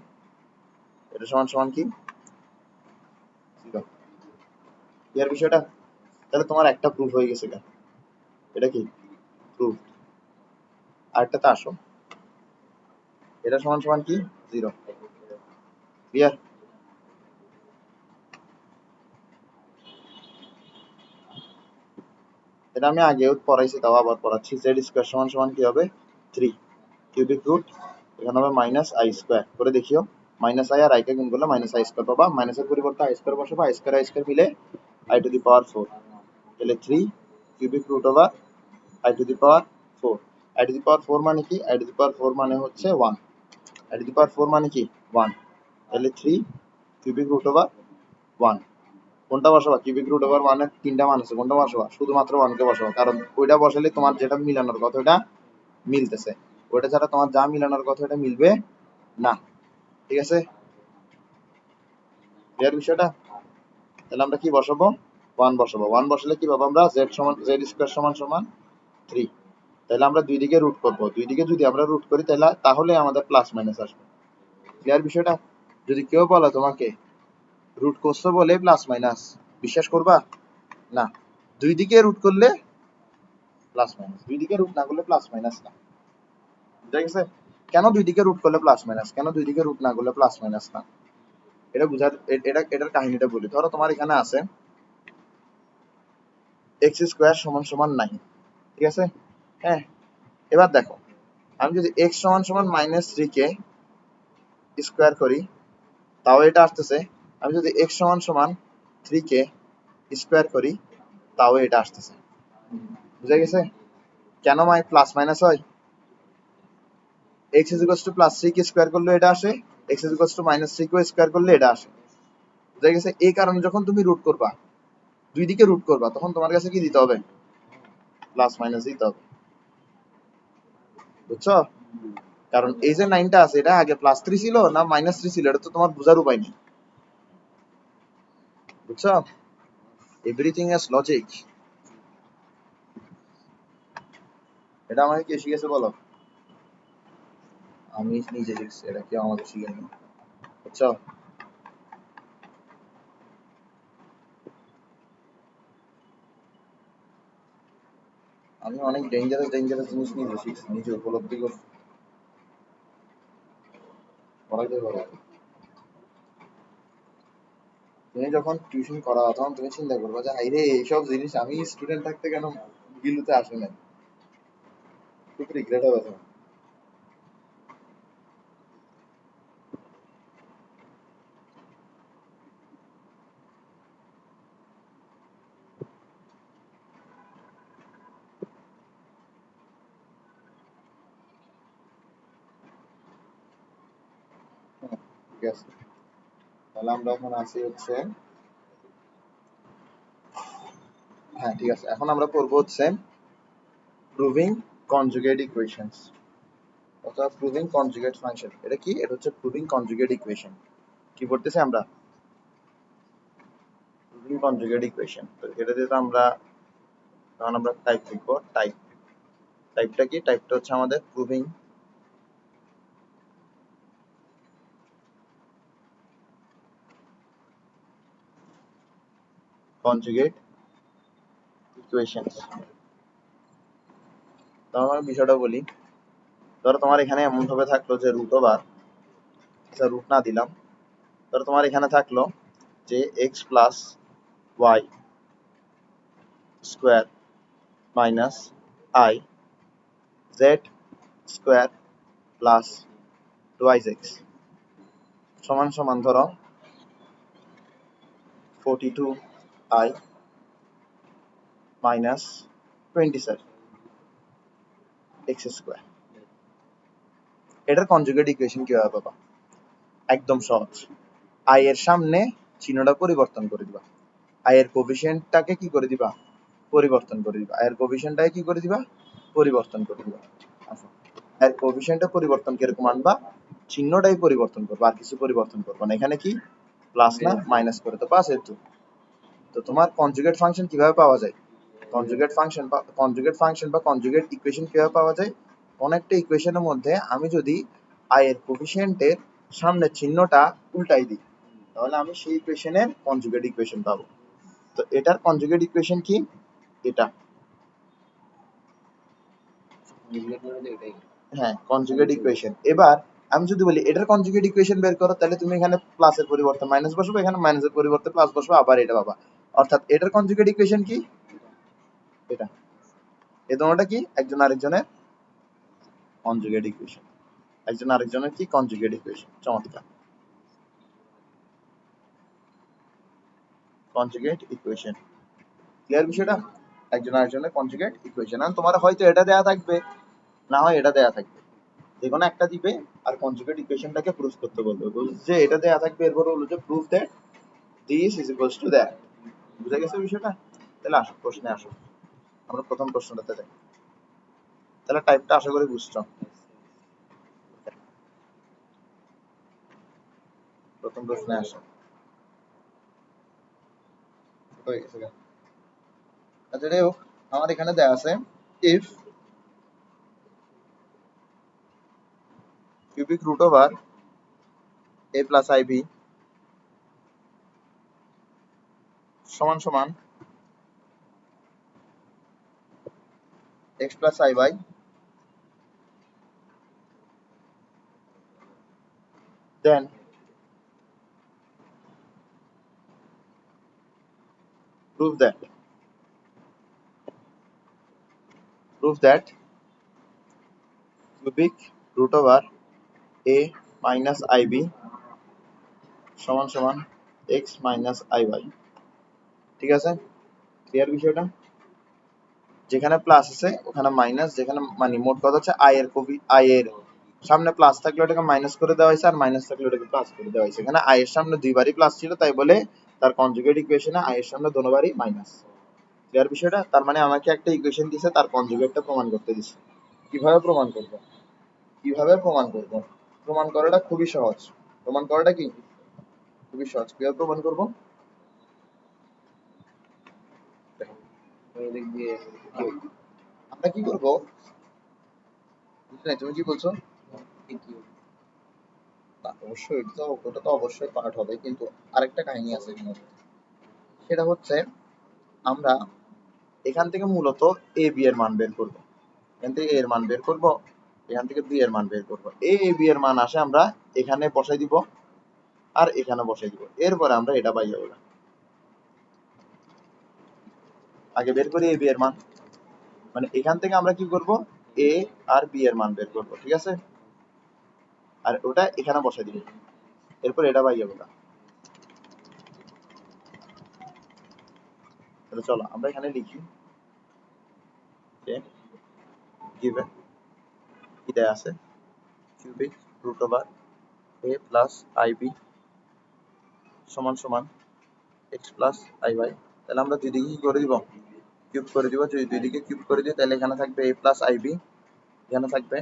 এটা সমান সমান কি? 0। ক্লিয়ার বিষয়টা? তাহলে তোমার একটা প্রুফ হয়ে গেছে। এটা কি? প্রুফ। আরেকটাতে আসো, এটা সমান সমান কি? 0। ক্লিয়ার? এটা আমি আগেও পড়াইছি, তাও আবার পড়াচ্ছি। জেড স্কোয়ার সমান সমান কি হবে? 3 কিউবিক রুট এখানে হবে মাইনাস আই স্কোয়ার করে দেখিও, মাইনাস আই আর আইকে গুণ করলে মাইনাস আই স্কোয়ার পাবা, মাইনাসের পরিবর্তে আই স্কোয়ার বসাবো, আই স্কোয়ার মিলে আই টু দি পাওয়ার 4, তাহলে 3 cubic root over I to the power 4। I to the power 4 মানে কি? আই টু দি পাওয়ার 4 মানে হচ্ছে 1, আই টু দি পাওয়ার 4 মানে কি 1, তাহলে 3 কিউবিক রুট ওভার 1। কোনটা বসাবা? কিউবিক রুট ওভার 1 এর তিনটা মান আছে, কোনটা বসাবা? শুধুমাত্র 1 কে বসাবা, কারণ ওইটা বসালে তোমার যেটা মিলানোর কথা ওটা মিলতেছে, ওইটা ছাড়া তোমার যা মিলানোর কথা ওটা মিলবে না। ঠিক আছে, ক্লিয়ার বিষয়টা? তাহলে আমরা কি বসাবো? 1 বসাবো। 1 বসালে কি পাবো আমরা? জেড স্কোয়ার সমান সমান 3। তাহলে আমরা দুই দিকে রুট করবো, দুই দিকে যদি আমরা রুট করি তাহলে আমাদের প্লাস মাইনাস আসবে। ক্লিয়ার বিষয়টা? যদি কেউ বলে তোমাকে রুট করছো বলে প্লাস মাইনাস, বিশ্বাস করবা? না, দুই দিকে রুট করলে প্লাস মাইনাস, দুই দিকে রুট না করলে প্লাস মাইনাস না। বুঝা গেছে? কেন দুই দিকে রুট করলে প্লাস মাইনাস, কেন দুই দিকে রুট না করলে প্লাস মাইনাস না, এটা বুঝার এটার কাহিনীটা বলি। ধরো তোমার এখানে আছে এক্স স্কোয়ার সমান সমান 9, ঠিক আছে? হ্যাঁ, এবার দেখো আমি যদি এক্স সমান সমান -3 কে স্কোয়ার করি তাও এটা আসতেছে, আমি যদি এক্স সমান সমান 3 কে স্কোয়ার করি তাও এটা আসতেছে। বুঝা গেছে? কেন প্লাস মাইনাস হয়? X is equals two plus 3 K square করলে এটা আসে, x is equals two -3 K square করলে এটা আসে। বুঝা গেছে? এই কারণে যখন তুমি রুট করবা, দুই দিকে রুট করবা, তখন তোমার কাছে কি দিতে হবে? প্লাস মাইনাস দিতে হবে। বুঝছো? কারণ এই যে 9টা আছে এটা আগে +3 ছিল না -3 ছিল, এটা তো তোমার বোঝার উপায় নেই। বুঝছো? Everything has logic. এটা আমাকে কে শিখেছে বলো? আমি নিজে শিখছি, এটা কেউ আমাকে শিখায়নি। বুঝছো? আমি অনেক ডেঞ্জারাস ডেঞ্জারাস জিনিস নিজে শিখছি, নিজে উপলব্ধি করছি। পড়াইতে পারো। তুমি যখন টিউশন করাও তখন তুমি চিন্তা করবে যে হাইরে এইসব জিনিস আমি স্টুডেন্ট থাকতে কেন গিলুতে আসে নাই। খুব রিগ্রেট হবে তোমার। ঠিক আছে, তাহলে আমরা এখন আসি হচ্ছে, হ্যাঁ ঠিক আছে, এখন আমরা পড়বো হচ্ছে প্রুভিং কনজুগেট ইকুয়েশনস অথবা প্রুভিং কনজুগেট ফাংশন। এটা কি? এটা হচ্ছে প্রুভিং কনজুগেট ইকুয়েশন। কি পড়তেছি আমরা? Proving conjugate equation. তো এটা দিয়ে তো আমরা তখন আমরা টাইপ লিখবো। টাইপটা কি? টাইপটা হচ্ছে আমাদের প্রুভিং কনজুগেট ইকুয়েশনস। তাহলে আমি বিষয়টা বলি। ধরো তোমার এখানে এমন ভাবে থাকলো যে রুট ওভার, রুট না দিলাম, ধরো তোমার এখানে থাকলো যে x plus y square minus i z square plus twice x সমান সমান ধরো 42i মাইনাস 27 এক্স স্কোয়ার। এটার কনজুগেট ইকুয়েশন কিভাবে পাবা? একদম সহজ। আই এর সামনে চিহ্নটা পরিবর্তন করে দিবা, আই এর কোফিশিয়েন্টটাকে কি করে দিবা? পরিবর্তন করে দিবা। আই এর কোফিশিয়েন্টটাকে কি করে দিবা? পরিবর্তন করে দিবা। আচ্ছা, আই এর কোফিশিয়েন্টটা পরিবর্তন কিরকম আনবা? চিহ্নটাই পরিবর্তন করবা, আর কিছু পরিবর্তন করবা না। এখানে কি প্লাস না মাইনাস করে তো পাস হতো। তো তোমার কনজুগেট ফাংশন কিভাবে পাওয়া যায়? কনজুগেট ফাংশন বা কনজুগেট ইকুয়েশন কিভাবে পাওয়া যায়? কোন একটা ইকুয়েশনের মধ্যে আমি যদি আই এর কোফিশিয়েন্টের সামনে চিহ্নটা উল্টাই দিই তাহলে আমি সেই ইকুয়েশনের কনজুগেট ইকুয়েশন পাবো। তো এটার কনজুগেট ইকুয়েশন কি? এটা, হ্যাঁ কনজুগেট ইকুয়েশন। এবার আমি যদি বলি এটার কনজুগেট ইকুয়েশন বের করো, তাহলে তুমি এখানে প্লাসের পরিবর্তে মাইনাস বসাবো, এখানে মাইনাসের পরিবর্তে প্লাস বসাবো, আবার এটা পাবা। অর্থাৎ এটার কনজুগেট ইকুয়েশন কি? এটা। এই দুটোটা কি? একজন আরেকজনের কনজুগেট ইকুয়েশন। একজন আরেকজনের কি কনজুগেট ইকুয়েশন। চমৎকার, কনজুগেট ইকুয়েশন। ক্লিয়ার বিষয়টা? একজন আরেকজনের কনজুগেট ইকুয়েশন। আর তোমার হয়তো এটা দেয়া থাকবে, না হয় এটা দেয়া থাকবে, যে কোনো একটা দিবে আর কনজুগেট ইকুয়েশনটাকে প্রুফ করতে বলবে। বলছে যে এটা দেয়া থাকবে, এরপর হলো যে proof that this is equals to that. বুঝা গেছে বিষয়টা? তাহলে আসো প্রশ্নে আসো, আমরা প্রথম প্রশ্নটাতে যাই। তাহলে টাইপটা আশা করি বুঝছো। প্রথম প্রশ্নে আসো, হয়ে গেছে গা। আচ্ছা যাই হোক, আমার এখানে দেয়া আছে if cubic root over a plus ib সমান সমান x plus iy, then prove that cubic root over a minus ib সমান সমান x minus iy। ঠিক আছে? ক্লিয়ার বিষয়টা? যেখানে প্লাস আছে ওখানে মাইনাস, যেখানে মানে মোট কথা হচ্ছে আই এর সামনে প্লাস থাকলে ওটাকে মাইনাস করে দেওয়া হয়েছে, আর মাইনাস থাকলে ওটাকে প্লাস করে দেওয়া হয়েছে। এখানে আই এর সামনে দুইবারই প্লাস ছিল, তাই বলে তার কনজুগেট ইকুয়েশনে আই এর সামনে দুবারই মাইনাস। ক্লিয়ার বিষয়টা? তার মানে আমাকে একটা ইকুয়েশন দিছে, তার কনজুগেটটা প্রমাণ করতে দিছে। কিভাবে প্রমাণ করব? প্রমাণ করাটা খুবই সহজ। প্রমাণ করাটা কি খুবই সহজ। কিভাবে প্রমাণ করব? ওই দিক দিয়ে আমরা কি করব? বুঝলে তুমি কি বলছো? কি তা অবশ্যই ওটা তো অবশ্যই পার্ট হবে, কিন্তু আরেকটা কাহিনী আছে এখানে। সেটা হচ্ছে আমরা এখান থেকে মূলত এ বি এর মান বের করব। এখান থেকে এর মান বের করব, এখান থেকে বি এর মান বের করব। এ বি এর মান আসে আমরা এখানে বসাই দিব আর এখানে বসাই দিব, এরপরে আমরা এটা পাই যাবো। আগে বের করি এ বি এর মান, মানে এখান থেকে আমরা কি করব, এ আর বি এর মান বের করব। ঠিক আছে? আর ওটা এখানে বসাই দিব, এরপর এটা পাই যাবো। তাহলে চলো আমরা এখানে লিখি যে গিভেন কি দেয়া আছে, cubic root over a plus i b সমান সমান এক্স প্লাস আই ওয়াই। তাহলে আমরা দুই দিকে কি করে দিব, কিউব করে দিব। যদি দুই দিকে কিউব করে দিই তাহলে এখানে থাকবে এ প্লাস আইবি, এখানে থাকবে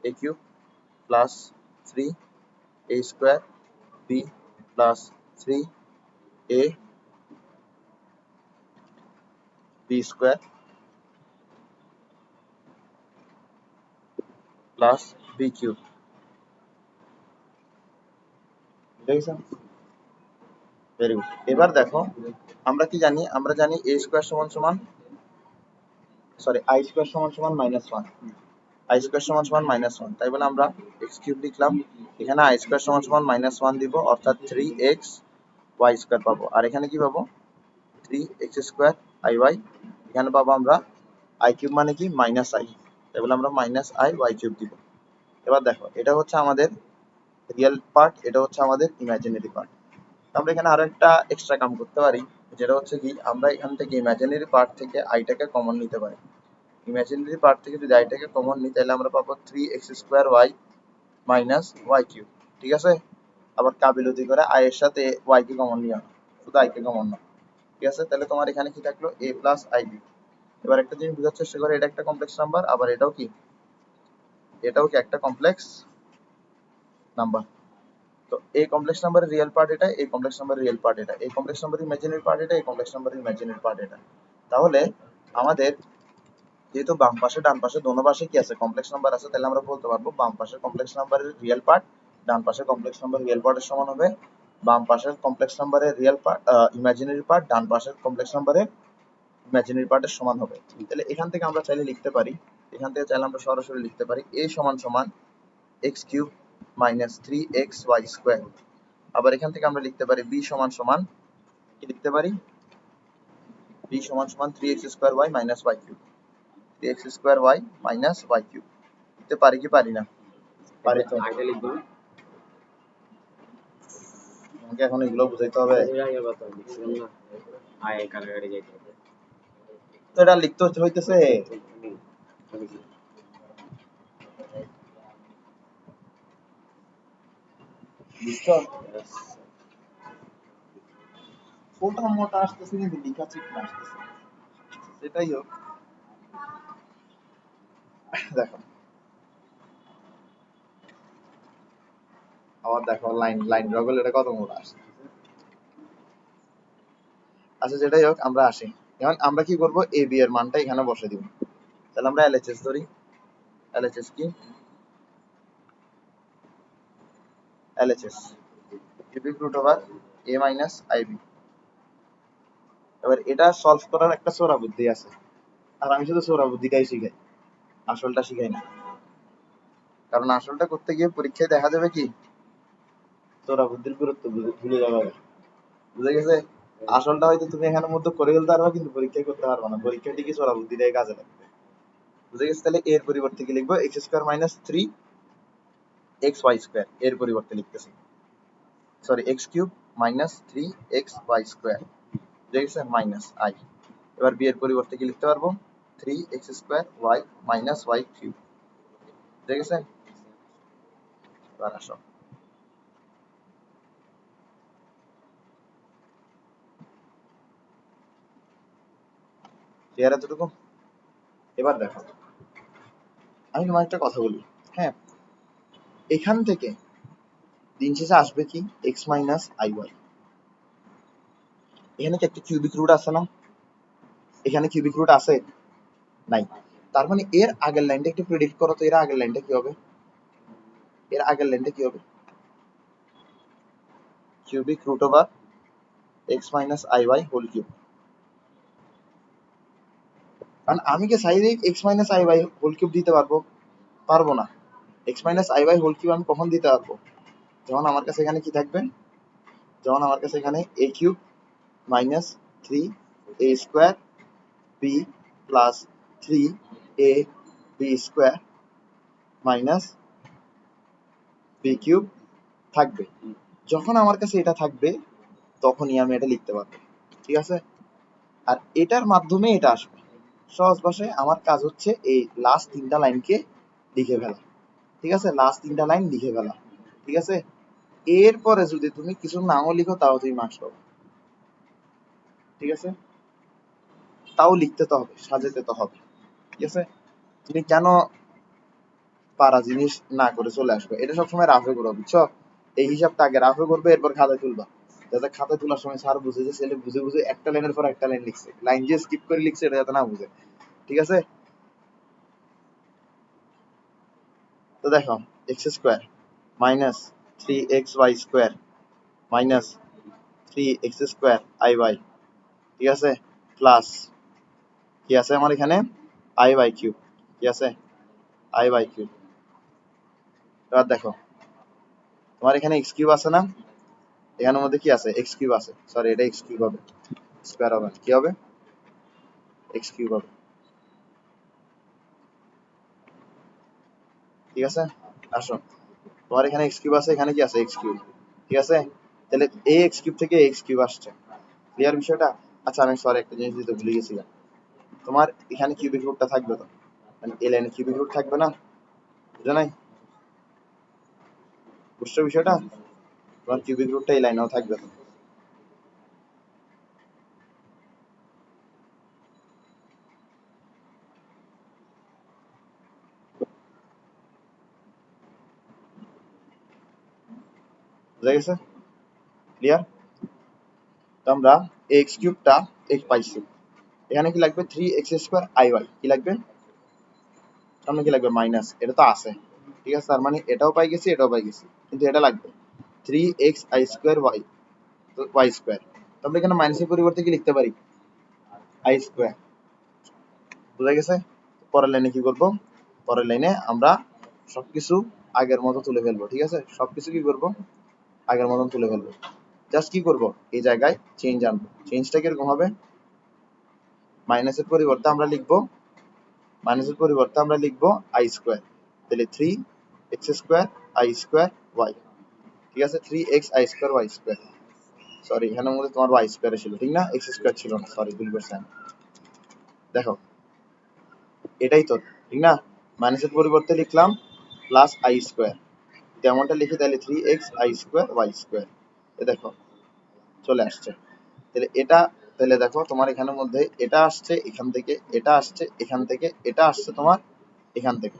এ cube plus 3 A square b plus 3 a b square plus b cube. বুঝে গেছে? Very good. এবার দেখো আমরা কি জানি, আমরা জানি এ স্কোয়ার সমান সমান সরি আই স্কোয়ার সমান সমান -1, আই স্কোয়ার সমান সমান -1। তাই বলে আমরা এক্স কিউব লিখলাম, এখানে আই স্কোয়ার সমান সমান -1 দিব, অর্থাৎ 3x ওয়াই স্কোয়ার পাবো। আর এখানে কি পাবো, 3x স্কোয়ার আই ওয়াই। এখানে পাবো আমরা আই কিউব মানে কি মাইনাস আই, তাই বলে আমরা মাইনাস আই ওয়াই কিউব দিব। এবার দেখো এটা হচ্ছে আমাদের রিয়েল পার্ট, এটা হচ্ছে আমাদের ইমাজিনারি পার্ট। আমরা এখানে আরো একটা এক্সট্রা কাম করতে পারি, যেটা হচ্ছে কি আমরা এখান থেকে ইমাজিনারি পার্ট থেকে আইটাকে কমন নিতে পারি। ইমাজিনারি পার্ট থেকে যদি আইটাকে কমন নিই তাহলে আমরা পাবো 3x square y minus y cube. ঠিক আছে? আবার কাবিলতি করে আই এর সাথে ওয়াই কে কমন নিও না, শুধু আই কে কমন নাও। ঠিক আছে? তাহলে তোমার এখানে কি থাকলো, এ প্লাস আইবি। এবার একটা জিনিস বোঝার চেষ্টা করে, এটা একটা কমপ্লেক্স নাম্বার, আবার এটাও কি একটা কমপ্লেক্স নাম্বার। তো এই কমপ্লেক্স নাম্বারের রিয়েল পার্ট এটা, এই কমপ্লেক্স নাম্বারের রিয়েল পার্ট এটা, এই কমপ্লেক্স নাম্বারের ইমাজিনারি পার্ট এটা, এই কমপ্লেক্স নাম্বারের ইমাজিনারি পার্ট এটা। তাহলে আমাদের যেহেতু বাম পাশে ডান পাশে দোনো পাশে কি আছে, কমপ্লেক্স নাম্বার আছে, তাহলে আমরা বলতে পারবো বাম পাশের কমপ্লেক্স নাম্বারের রিয়েল পার্ট ডান পাশের কমপ্লেক্স নাম্বার রিয়েল পার্টের সমান হবে, বাম পাশের কমপ্লেক্স নাম্বারের রিয়েল পার্ট ইমাজিনারি পার্ট ডান পাশের কমপ্লেক্স নাম্বারের ইমাজিনারি পার্টের সমান হবে। তাহলে এখান থেকে আমরা চাইলে লিখতে পারি, এখান থেকে চাইলে আমরা সরাসরি লিখতে পারি a সমান সমান x cube minus 3xy square. আবার এখান থেকে আমরা লিখতে পারি b সমান সমান কি লিখতে পারি, b সমান সমান 3x square y minus y cube, 3x square y minus y cube লিখতে পারি কি পারি না? পারি তো। আগে লিখবো না? আমাকে এখন এগুলো বুঝাইতে হবে। এর আগে কথা লিখছিলাম না, আয় কারাগারে যাইতে হবে। তো এটা লিখতে হইতেছে। বুঝছো? ছোট মোটা আসতেছে কিন্তু লিখা ঠিক না আসতেছে। সেটাই হোক। দেখো আবার দেখো লাইন লাইন ড্র করলে এটা কত মোটা আসছে। আচ্ছা যেটাই হোক আমরা আসি। এখন আমরা কি করব, এ বি এর মানটা এখানে বসে দিব। তাহলে আমরা এলএচএস ধরি। এলএচএস কি? LHS cubic root over a minus IB. এবার এটা সলভ করার একটা সোরা বুদ্ধি আছে, আর আমি শুধু সোরা বুদ্ধিটাই শিখাই, আসলটা শিখাই না। কারণ আসলটা করতে গিয়ে পরীক্ষায় দেখা যাবে কি সোরা বুদ্ধির গুরুত্ব ভুলে যাবে। বুঝে গেছে? আসলটা হয়তো তুমি এখানের মধ্যে করে ফেলতে পারবে কিন্তু পরীক্ষায় করতে পারবে না, পরীক্ষায় ঠিকই সোরা বুদ্ধিটাই কাজে লাগবে। বুঝে গেছে? তাহলে এর পরিবর্তে কি লিখবো, x square minus three x y square, এর পরিবর্তে লিখতেছি sorry x cube minus three x y square, বুঝে গেছে? Minus I. এবার বি এর পরিবর্তে কি লিখতে পারবো, three x square y minus y cube, বুঝে গেছে? এবার আসো ক্লিয়ার এতটুকু? এবার দেখো আমি তোমার একটা কথা বলি, হ্যাঁ এখান থেকে দিন শেষে আসবে কি এক্স মাইনাস আই ওয়াই। এখানে কি একটা কিউবিক রুট আছে না? এখানে কিউবিক রুট আছে? নাই। তার মানে এর আগের লাইনটা একটু প্রেডিক্ট করো তো, এর আগের লাইনটা কি হবে? এর আগের লাইনটা কি হবে? Cubic root over x minus i y whole cube. কারণ আমি কি সাইডে x minus i y whole cube দিতে পারবো? পারবো না। X minus i y whole cube আমি কখন দিতে পারবো? যখন আমার কাছে এখানে কি থাকবে, যখন আমার কাছে এখানে a cube minus three a square b plus three a b square minus b cube থাকবে। যখন আমার কাছে এটা থাকবে তখনই আমি এটা লিখতে পারবো, ঠিক আছে? আর এটার মাধ্যমে এটা আসবে। সহজ ভাষায় আমার কাজ হচ্ছে এই লাস্ট তিনটা লাইনকে লিখে ফেলা, ঠিক আছে? লাস্ট তিনটা লাইন লিখে ফেলা, ঠিক আছে? এরপরে যদি তুমি কিছু নাও লিখো তাও তুমি মার্কস পাবে, ঠিক আছে? তাও লিখতে তো হবে, সাজাতে তো হবে, ঠিক আছে? তুমি কেন পারা জিনিস না করে চলে আসবে, এটা সবসময় রাফে করো, বুঝছো? এই হিসাবটা আগে রাফে করবে, এরপর খাতায় তুলবা, যাতে খাতায় তোলার সময় স্যার বুঝে যে ছেলে বুঝে বুঝে একটা লাইনের পর একটা লাইন লিখছে, লাইন যে স্কিপ করে লিখছে এটা যাতে না বুঝে, ঠিক আছে? তো দেখো x square minus three x y square minus three x square i y, ঠিক আছে? প্লাস কি আছে আমার এখানে, আই ওয়াই কিউব, কি আছে? I y cube. এবার দেখো তোমার এখানে এক্স কিউব আছে না, এখানের মধ্যে কি আছে, এক্স কিউব আছে, সরি এটা এক্স কিউব হবে, স্কোয়ার হবে, কি হবে, এক্স কিউব হবে, ঠিক আছে? আসো তোমার এখানে এক্স কিউব আছে, এখানে কি আছে, এক্স কিউব, ঠিক আছে? তাহলে এই এক্স কিউব থেকে এক্স কিউব আসছে, ক্লিয়ার বিষয়টা? আচ্ছা আমি সরি একটা জিনিস দিতে ভুলে গেছিলাম, তোমার এখানে কিউবিক রুটটা থাকবে তো, মানে এই লাইনে কিউবিক রুট থাকবে না, বুঝো নাই? বুঝছো বিষয়টা? তোমার কিউবিক রুটটা এই লাইনেও থাকবে তো, বুঝা গেছে? ক্লিয়ার? তো আমরা এক্স কিউবটা এক পাইছি, এখানে কি লাগবে, three x square i y, কি লাগবে সামনে, কি লাগবে, মাইনাস, এটা তো আছে, ঠিক আছে? তার মানে এটাও পাই গেছি এটাও পাই গেছি, কিন্তু এটা লাগবে three x i square y, তো ওয়াই স্কোয়ার, তো আমরা এখানে মাইনাসের পরিবর্তে কি লিখতে পারি, আই স্কোয়ার, বুঝা গেছে? পরের লাইনে কি করব, পরের লাইনে আমরা সবকিছু আগের মতো তুলে ফেলবো, ঠিক আছে? সবকিছু কি করব, আগের মতন তুলে ফেলবো। জাস্ট কি করব, এই জায়গায় চেঞ্জ আনবো, চেঞ্জটা কিরকম হবে, মাইনাসের পরিবর্তে আমরা লিখবো, মাইনাসের পরিবর্তে আমরা লিখবো আই স্কোয়ার, তাহলে three x square i square y, ঠিক আছে, 3x i square y square, sorry এখানের মধ্যে তোমার ওয়াই স্কোয়ার ছিল ঠিক না, এক্স স্কোয়ার ছিল না, সরি ভুল করছি আমি। দেখো এটাই তো ঠিক না, মাইনাসের পরিবর্তে লিখলাম প্লাস আই স্কোয়ার, যেমনটা লিখি তাহলে 3x i square y square, এ দেখো চলে আসছে। তাহলে এটা, তাহলে দেখো তোমার এখানের মধ্যে এটা আসছে এখান থেকে, এটা আসছে এখান থেকে, এটা আসছে তোমার এখান থেকে।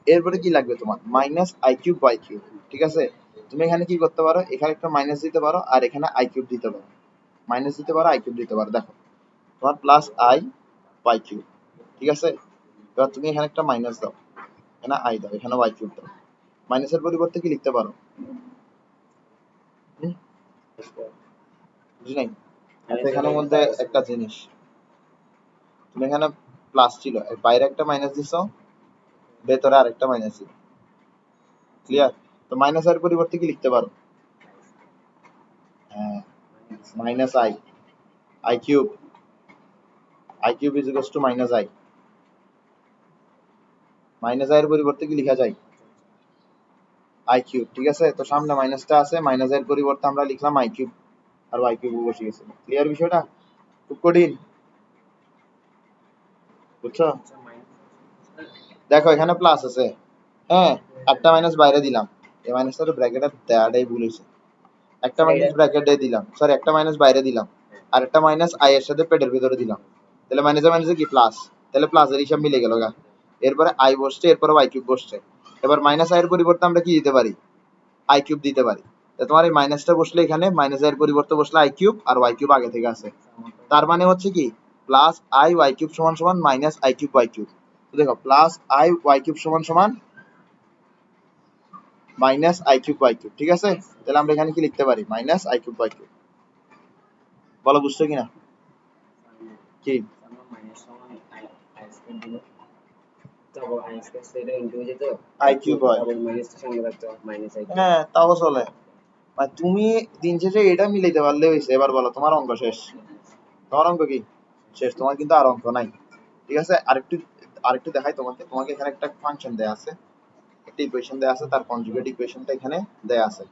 এরপরে কি লাগবে তোমার, minus i cube by cube, ঠিক আছে। তুমি এখানে কি করতে পারো, এখানে একটা মাইনাস দিতে পারো আর এখানে আই কিউব দিতে পারো, মাইনাস দিতে পারো আই কিউব দিতে পারো। দেখো তোমার প্লাস আই বাই কিউব, ঠিক আছে। এবার তুমি এখানে একটা মাইনাস দাও, এখানে আই দাও, এখানে ওয়াই কিউব দাও, মাইনাসের পরিবর্তে কি লিখতে পারো, হুম, বুঝি নাই। আচ্ছা এখানের মধ্যে একটা জিনিস, তুমি এখানে প্লাস ছিল, এর বাইরে একটা মাইনাস দিছো, ভেতরে আরেকটা মাইনাস ছিল, ক্লিয়ার। তো মাইনাস এর পরিবর্তে কি লিখতে পারো, হ্যাঁ minus I, I cube, I cube is equals two minus I, minus I এর পরিবর্তে কি লেখা যায়, আই কিউব, ঠিক আছে। তো সামনে মাইনাসটা আছে, মাইনাস এর পরিবর্তে আমরা লিখলাম আই কিউব, আর ওয়াই কিউব বসে গেছে, ক্লিয়ার বিষয়টা, খুব কঠিন, বুঝছো। দেখো এখানে প্লাস আছে, হ্যাঁ একটা মাইনাস বাইরে দিলাম, এই মাইনাসটা ব্র্যাকেটে দেওয়াটাই ভুল হয়েছে, একটা মাইনাস ব্র্যাকেটে দিলাম, সরি একটা মাইনাস বাইরে দিলাম, আর একটা মাইনাস আই এর সাথে পেটের ভিতরে দিলাম, তাহলে মাইনাসে মাইনাসে কি প্লাস, তাহলে প্লাসের হিসাব মিলে গেল গা। এরপরে আই বসছে, এরপরে ওয়াই কিউব বসছে, এবার মাইনাস আই এর পরিবর্তে আমরা কি দিতে পারি, আই কিউব দিতে পারি। তা তোমার এই মাইনাসটা বসলে এখানে মাইনাস আই এর পরিবর্তে বসলে আই কিউব, আর ওয়াই কিউব আগে থেকে আছে, তার মানে হচ্ছে কি প্লাস আই ওয়াই কিউব সমান সমান minus i cube y cube. দেখো প্লাস আই ওয়াই কিউব সমান সমান minus i cube y cube, ঠিক আছে। তাহলে আমরা এখানে কি লিখতে পারি, minus i cube y cube, বলো বুঝছো কিনা, কি আই কিউব হয়, হ্যাঁ তাও চলে, মানে তুমি দিন শেষে এটা মিলাইতে পারলে হয়েছে। এবার বলো তোমার অঙ্ক শেষ, তোমার অঙ্ক কি শেষ, তোমার কিন্তু আর অঙ্ক নাই, ঠিক আছে। আরেকটু আরেকটু দেখাই তোমাকে, তোমাকে এখানে একটা ফাংশন দেয়া আছে, একটা ইকুয়েশন দেয়া আছে, তার কনজুগেট ইকুয়েশনটা এখানে দেয়া আছে।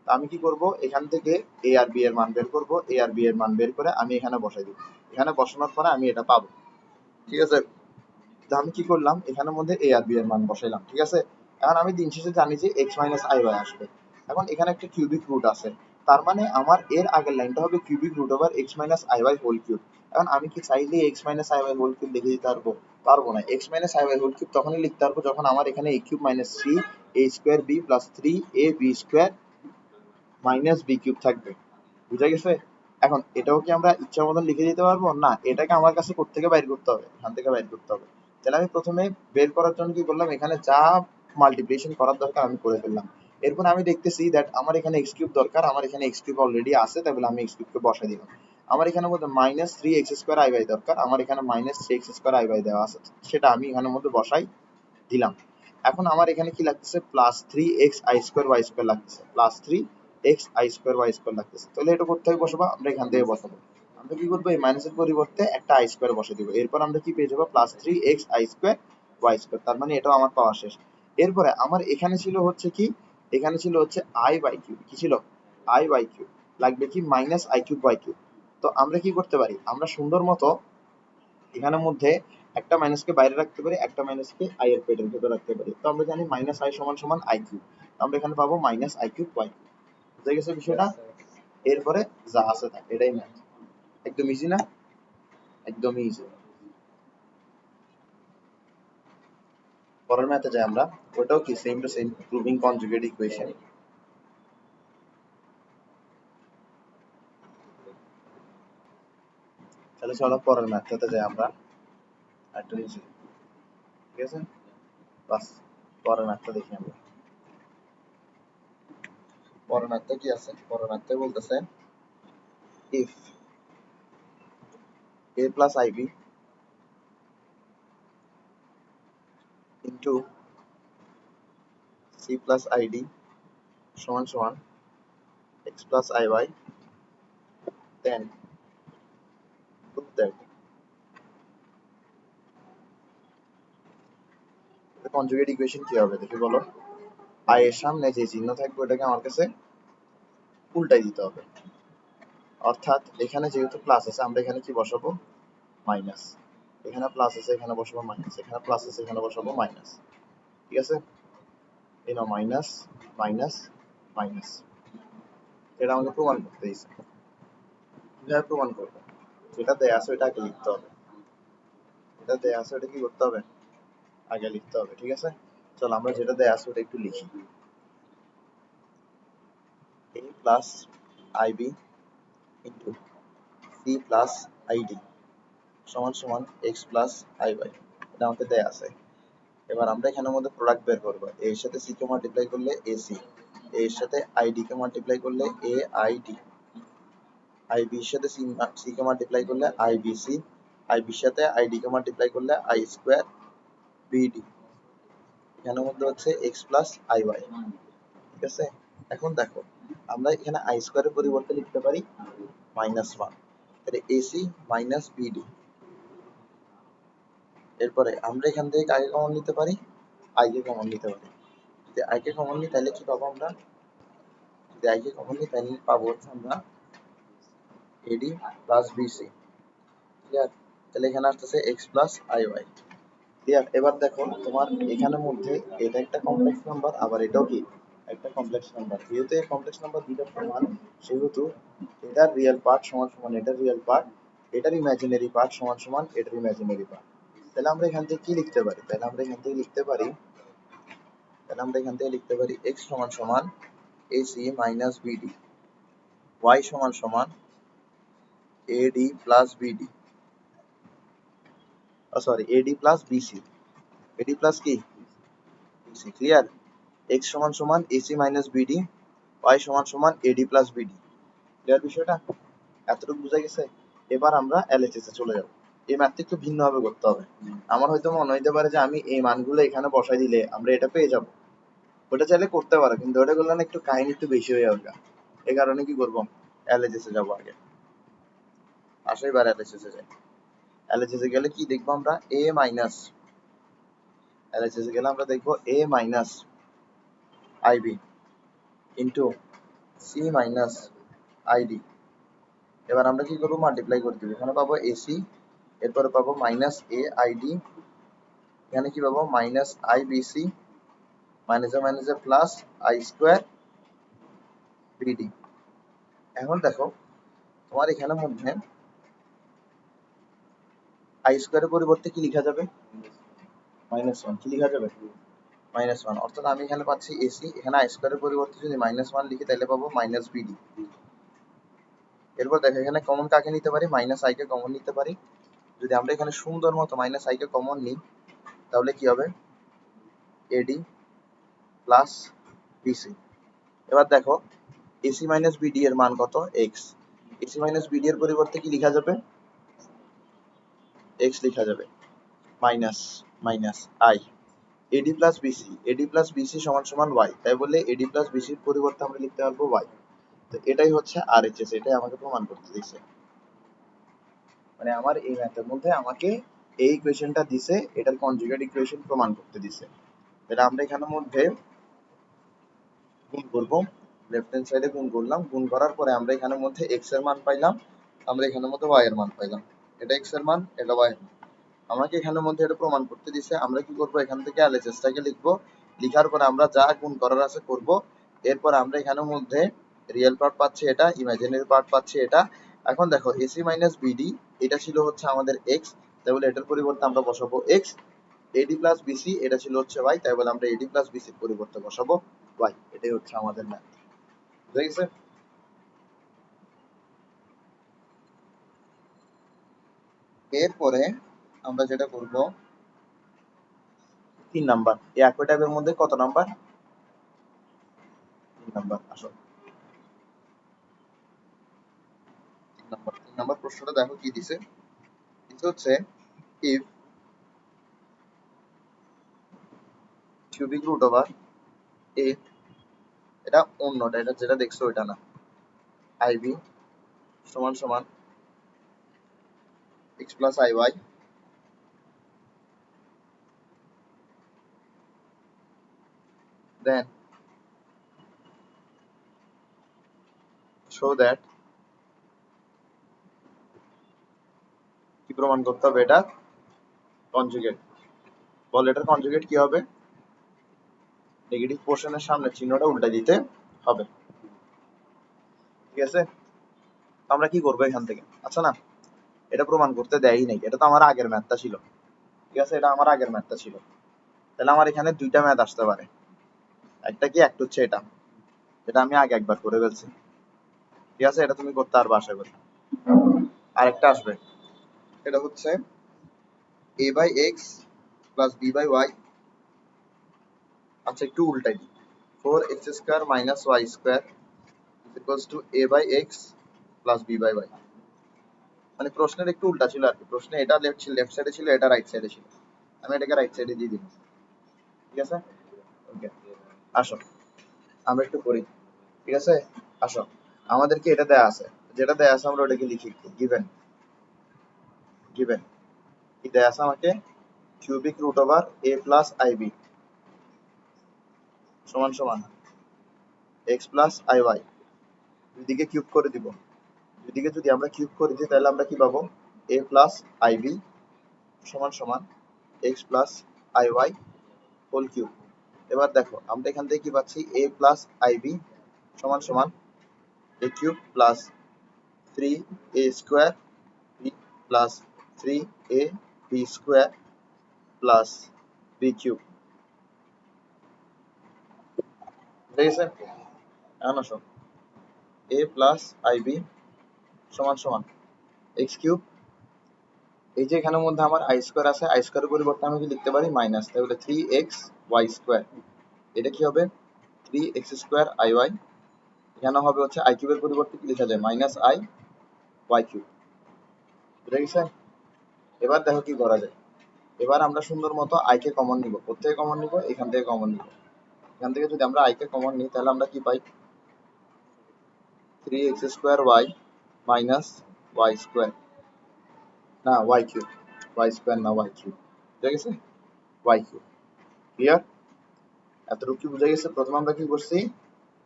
তো আমি কি করব, এখান থেকে এ আর বি এর মান বের করব, এ আর বি এর মান বের করে আমি এখানে বসাই দিব, এখানে বসানোর পরে আমি এটা পাবো, ঠিক আছে। তো আমি কি করলাম, এখানের মধ্যে এ আর বি এর মান বসাইলাম, ঠিক আছে। এখন আমি দিন শেষে জানি যে এক্স মাইনাস আই ওয়াই আসবে। এখন এখানে একটা কিউবিক রুট আছে, তার মানে আমার এর আগের লাইনটা হবে cubic root over x minus i y whole cube. এখন আমি কি চাইলে x minus i y whole cube লিখে দিতে পারবো, পারবো না। X minus i y whole cube তখনই লিখতে পারবো যখন আমার এখানে a cube minus three a square b plus three a b square minus b cube থাকবে, বুঝা গেছে। এখন এটাও কি আমরা ইচ্ছা মতন লিখে দিতে পারবো না, এটাকে আমার কাছে কোত্থেকে বাইর করতে হবে, এখান থেকে বাইর করতে হবে। তাহলে আমি প্রথমে বের করার জন্য কি করলাম, এখানে যা মাল্টিপ্লিকেশন করার দরকার আমি করে ফেললাম। এরপর আমি দেখতেছি দ্যাট আমার এখানে এক্স কিউব দরকার, আমার এখানে এক্স কিউব অলরেডি আছে, তাই বলে আমি এক্স কিউবকে বসাই দিলাম। আমার এখানে মধ্যে minus three x square i by দরকার, আমার এখানে minus three x square i by দেওয়া আছে, সেটা আমি এখানের মধ্যে বসাই দিলাম। এখন আমার এখানে কি লাগতেছে, plus three x i square y square লাগতেছে, plus three x i square y square লাগতেছে। তাহলে এটা কোথায় বসাবো, আমরা এখান থেকে বসাবো। আমরা কি করবো, এই মাইনাসের পরিবর্তে একটা আই স্কোয়ার বসে দিব, এরপর আমরা কি পেয়ে যাবো, plus three x i square y square, তার মানে এটাও আমার পাওয়া শেষ। এরপরে আমার এখানে ছিল হচ্ছে কি, এখানে ছিল হচ্ছে আই বাই কিউব, কি ছিল, আই বাই কিউব, লাগবে কি minus i cube by cube. তো আমরা কি করতে পারি, আমরা সুন্দর মতো এখানের মধ্যে একটা মাইনাসকে বাইরে রাখতে পারি, একটা মাইনাসকে আই এর পেটের ভেতর রাখতে পারি। তো আমরা জানি মাইনাস আই সমান সমান আই কিউব, আমরা এখানে পাবো minus i cube y cube, বুঝে গেছে বিষয়টা। এরপরে যা আছে তা, এটাই ম্যাথ, একদম ইজি না, একদম ইজি। পরের ম্যাথে যাই আমরা, ওটাও কি same to same, proving conjugate equation. তাহলে চলো পরের ম্যাথটাতে যাই আমরা, একটা ইজি, ঠিক আছে। বাস পরের ম্যাথটা দেখি আমরা, পরের ম্যাথটা কি আছে, পরের ম্যাথটা বলতেছে if a plus ib into c plus id সমান সমান x plus iy, then prove that conjugate equation কি হবে দেখি বলো। আই এর সামনে যে চিহ্ন থাকবে ওটাকে আমার কাছে উল্টাই দিতে হবে, অর্থাৎ এখানে যেহেতু প্লাস আছে আমরা এখানে কি বসাবো, মাইনাস। এখানে প্লাস আছে এখানে বসাবো মাইনাস, এখানে প্লাস আছে এখানে বসাবো মাইনাস। ঠিক আছে, এই নাও মাইনাস মাইনাস মাইনাস। এটা আমাকে প্রমাণ করতে দিয়েছে। কিভাবে প্রমাণ করবো, যেটা দেয়া আছে ওটা আগে লিখতে হবে, যেটা দেয়া আছে ওটা কি করতে হবে, আগে লিখতে হবে। ঠিক আছে, চলো আমরা যেটা দেয়া আছে ওটা একটু লিখি। a plus i b into c plus i d সমান সমান এক্স প্লাস আই ওয়াই, এটা আমাকে দেয়া আছে। এবার আমরা এখানের মধ্যে প্রোডাক্ট বের করবো, এ এর সাথে সি কে মাল্টিপ্লাই করলে এসি, এ এর সাথে আইডি কে মাল্টিপ্লাই করলে এ আইডি, আইবি এর সাথে সি কে মাল্টিপ্লাই করলে আইবিসি, আইবির সাথে আইডি কে মাল্টিপ্লাই করলে আই স্কোয়ার বিডি, এখানের মধ্যে হচ্ছে এক্স প্লাস আই ওয়াই। ঠিক আছে, এখন দেখো আমরা এখানে আই স্কোয়ারের পরিবর্তে লিখতে পারি -1, তাহলে এসি মাইনাস বিডি। এরপরে আমরা এখান থেকে কাকে কমন নিতে পারি, আই কে কমন নিতে পারি। যদি আই কে কমন নিই তাহলে কি পাবো আমরা, যদি আই কে কমন নিই তাহলে পাবো হচ্ছে আমরা এডি প্লাস বিসি। ক্লিয়ার, তাহলে এখানে আসতেছে x plus i y. Clear, এবার দেখো তোমার এখানের মধ্যে এটা একটা কমপ্লেক্স নাম্বার, আবার এটাও কি একটা কমপ্লেক্স নাম্বার। যেহেতু এই কমপ্লেক্স নাম্বার দুটো সমান, সেহেতু এটার রিয়েল পার্ট সমান সমান এটার রিয়েল পার্ট, এটার ইমাজিনারি পার্ট সমান সমান এটার ইমাজিনারি পার্ট। তাহলে আমরা এখান থেকে কি লিখতে পারি, তাহলে আমরা এখান থেকে লিখতে পারি, তাহলে আমরা এখান থেকে লিখতে পারি এক্স সমান সমান এসি মাইনাস বিডি, ওয়াই সমান সমান a d plus b d, sorry a d plus b c, a d plus কি বিসি। ক্লিয়ার, এক্স সমান সমান এসি মাইনাস বিডি, ওয়াই সমান সমান এডি প্লাস বিডি। ক্লিয়ার বিষয়টা, এতটুকু বোঝা গেছে। এবার আমরা এলএচএস এ চলে যাব। এই ম্যাথটা একটু ভিন্নভাবে করতে হবে। আমার হয়তো মনে হইতে পারে যে আমি এই মানগুলো এখানে বসাই দিলে আমরা এটা পেয়ে যাব, ওটা চাইলে করতে পারো, কিন্তু ওটা করলে না একটু কাহিনী একটু বেশি হয়ে যাবে। এই কারণে কি করবো, এলএচএস এ যাবো আগে। আসো এবার এলএচএস এ যাই। এলএচএস এ গেলে কি দেখবো আমরা, এ মাইনাস, এলএচএস এ গেলে আমরা দেখবো a minus i b into c minus i d. এবার আমরা কি করবো, মাল্টিপ্লাই করে দিব, এখানে পাবো এসি, এরপরে পাবো মাইনাস এ আইডি, এখানে কি পাবো মাইনাস আইবিসি, মাইনাসে মাইনাসে প্লাস আই স্কোয়ার বিডি। এখন দেখো তোমার এখানের মধ্যে আই স্কোয়ারের পরিবর্তে কি লেখা যাবে, -1, কি লেখা যাবে -1, অর্থাৎ আমি এখানে পাচ্ছি এসি, এখানে আই স্কোয়ারের পরিবর্তে যদি -1 লিখি তাহলে পাবো মাইনাস বিডি। এরপর দেখো এখানে কমন কাকে নিতে পারি, মাইনাস আই কে কমন নিতে পারি। যদি আমরা এখানে সুন্দর মতো মাইনাস আই কে কমন নিই তাহলে কি হবে, এডি প্লাস বিসি। এবার দেখো এসি মাইনাস বিডি এর মান কত, এক্স, এসি মাইনাস বিডি এর পরিবর্তে কি লেখা যাবে, এক্স লেখা যাবে, minus minus i, a d plus b c, a d plus b c সমান সমান ওয়াই, তাই বললে এডি প্লাস বিসির পরিবর্তে আমরা লিখতে পারবো ওয়াই। তো এটাই হচ্ছে আরএইচএস, এটাই আমাকে প্রমাণ করতে দিছে। মানে আমার এই ম্যাথের মধ্যে আমাকে এই ইকুয়েশনটা দিছে, এটার কনজুগেট ইকুয়েশন প্রমাণ করতে দিছে। এটা আমরা এখানের মধ্যে গুণ করব, লেফট হ্যান্ড সাইডে গুণ করলাম, গুণ করার পরে আমরা এখানের মধ্যে এক্স এর মান পাইলাম, আমরা এখানের মধ্যে ওয়াই এর মান পাইলাম, এটা এক্স এর মান এটা ওয়াই এর মান। আমাকে এখানের মধ্যে এটা প্রমাণ করতে দিছে। আমরা কি করব, এখান থেকে এলএচএস টাকে লিখবো, লিখার পরে আমরা যা গুণ করার আছে করব। এরপর আমরা এখানের মধ্যে রিয়েল পার্ট পাচ্ছি এটা, ইমাজিনারি পার্ট পাচ্ছি এটা। এখন দেখো এসি মাইনাস বিডি এটা ছিল হচ্ছে আমাদের এক্স, তাই বলে এটার পরিবর্তে আমরা বসাবো এক্স। এডি প্লাস বিসি এটা ছিল হচ্ছে ওয়াই, তাই বলে আমরা এডি প্লাস বিসির পরিবর্তে বসাবো ওয়াই। এটাই হচ্ছে আমাদের ম্যাথ, বুঝা গেছে। এরপরে আমরা যেটা করব, 3 নাম্বার, এই একই টাইপের মধ্যে কত নাম্বার, 3 নাম্বার। আসো 3 নাম্বার, 3 নাম্বার প্রশ্নটা দেখো কি দিছে, দিছে হচ্ছে if cubic root over a, এটা অন্যটা, এটা যেটা দেখছো ওইটা না, আইবি সমান সমান x plus i y, then show that কি প্রমাণ করতে হবে এটা কনজুগেট। বল এটার কনজুগেট কি হবে? নেগেটিভ পোর্শনের সামনে চিহ্নটা উল্টা দিতে হবে। ঠিক আছে, আমরা কি করবো এখান থেকে? আচ্ছা না, এটা প্রমাণ করতে দেয়ই নাই, এটা তো আমার আগের ম্যাথটা ছিল। ঠিক আছে, এটা আমার আগের ম্যাথটা ছিল, তাহলে আমার এখানে দুইটা ম্যাথ আসতে পারে। একটা কি, একটা হচ্ছে এটা, যেটা আমি আগে একবার করে ফেলছি। ঠিক আছে, এটা তুমি করতে পারবে আশা করি। আরেকটা আসবে, এটা হচ্ছে a by x plus b by y. আচ্ছা একটু উল্টাই দিই, 4x square minus y square equals to a by x plus b by y. মানে প্রশ্নের একটু উল্টা ছিল আর কি, প্রশ্নে এটা লেফট সাইডে ছিল, এটা রাইট সাইডে ছিল, আমি এটাকে রাইট সাইডে দিয়ে দিই। ঠিক আছে, ওকে, আসো আমরা একটু করি। ঠিক আছে, আসো, আমাদেরকে এটা দেয়া আছে, যেটা দেয়া আছে আমরা ওটাকে লিখি। গিভেন গিভেন কি দেয়া আছে আমাকে? Cubic root over a plus i b সমান সমান এক্স প্লাস আই ওয়াই। দুদিকে কিউব করে দিব, দুদিকে যদি আমরা কিউব করে দিই তাহলে আমরা কি পাবো? a প্লাস আইবি সমান সমান x plus i y whole cube. এবার দেখো আমরা এখান থেকে কি পাচ্ছি? a প্লাস আইবি সমান সমান a cube plus 3a square b plus 3a b square plus b cube. ঠিক আছে, এখন আসো, a প্লাস আইবি সমান সমান এক্স কিউব, এই যে এখানের মধ্যে আমার আই স্কোয়ার আছে, আই স্কোয়ারের পরিবর্তে আমি কি লিখতে পারি? মাইনাস, তাহলে 3x ওয়াই স্কোয়ার। এটা কি হবে? 3x square i Y. এখানে হবে হচ্ছে আই কিউবের পরিবর্তে কি লেখা যায়? Minus i y cube. বুঝে গেছে? এবার দেখো কি করা যায়। এবার আমরা সুন্দর মতো আই কে কমন নিব। কোথেকে কমন নিব? এখান থেকে কমন নিব। এখান থেকে যদি আমরা আই কে কমন নিই তাহলে আমরা কি পাই? 3x square y minus y square, না ওয়াই কিউব, ওয়াই স্কোয়ার না ওয়াই কিউব। বুঝে গেছে? Y cube. ক্লিয়ার? এতটুকু কি বুঝে গেছে? প্রথমে আমরা কি করছি?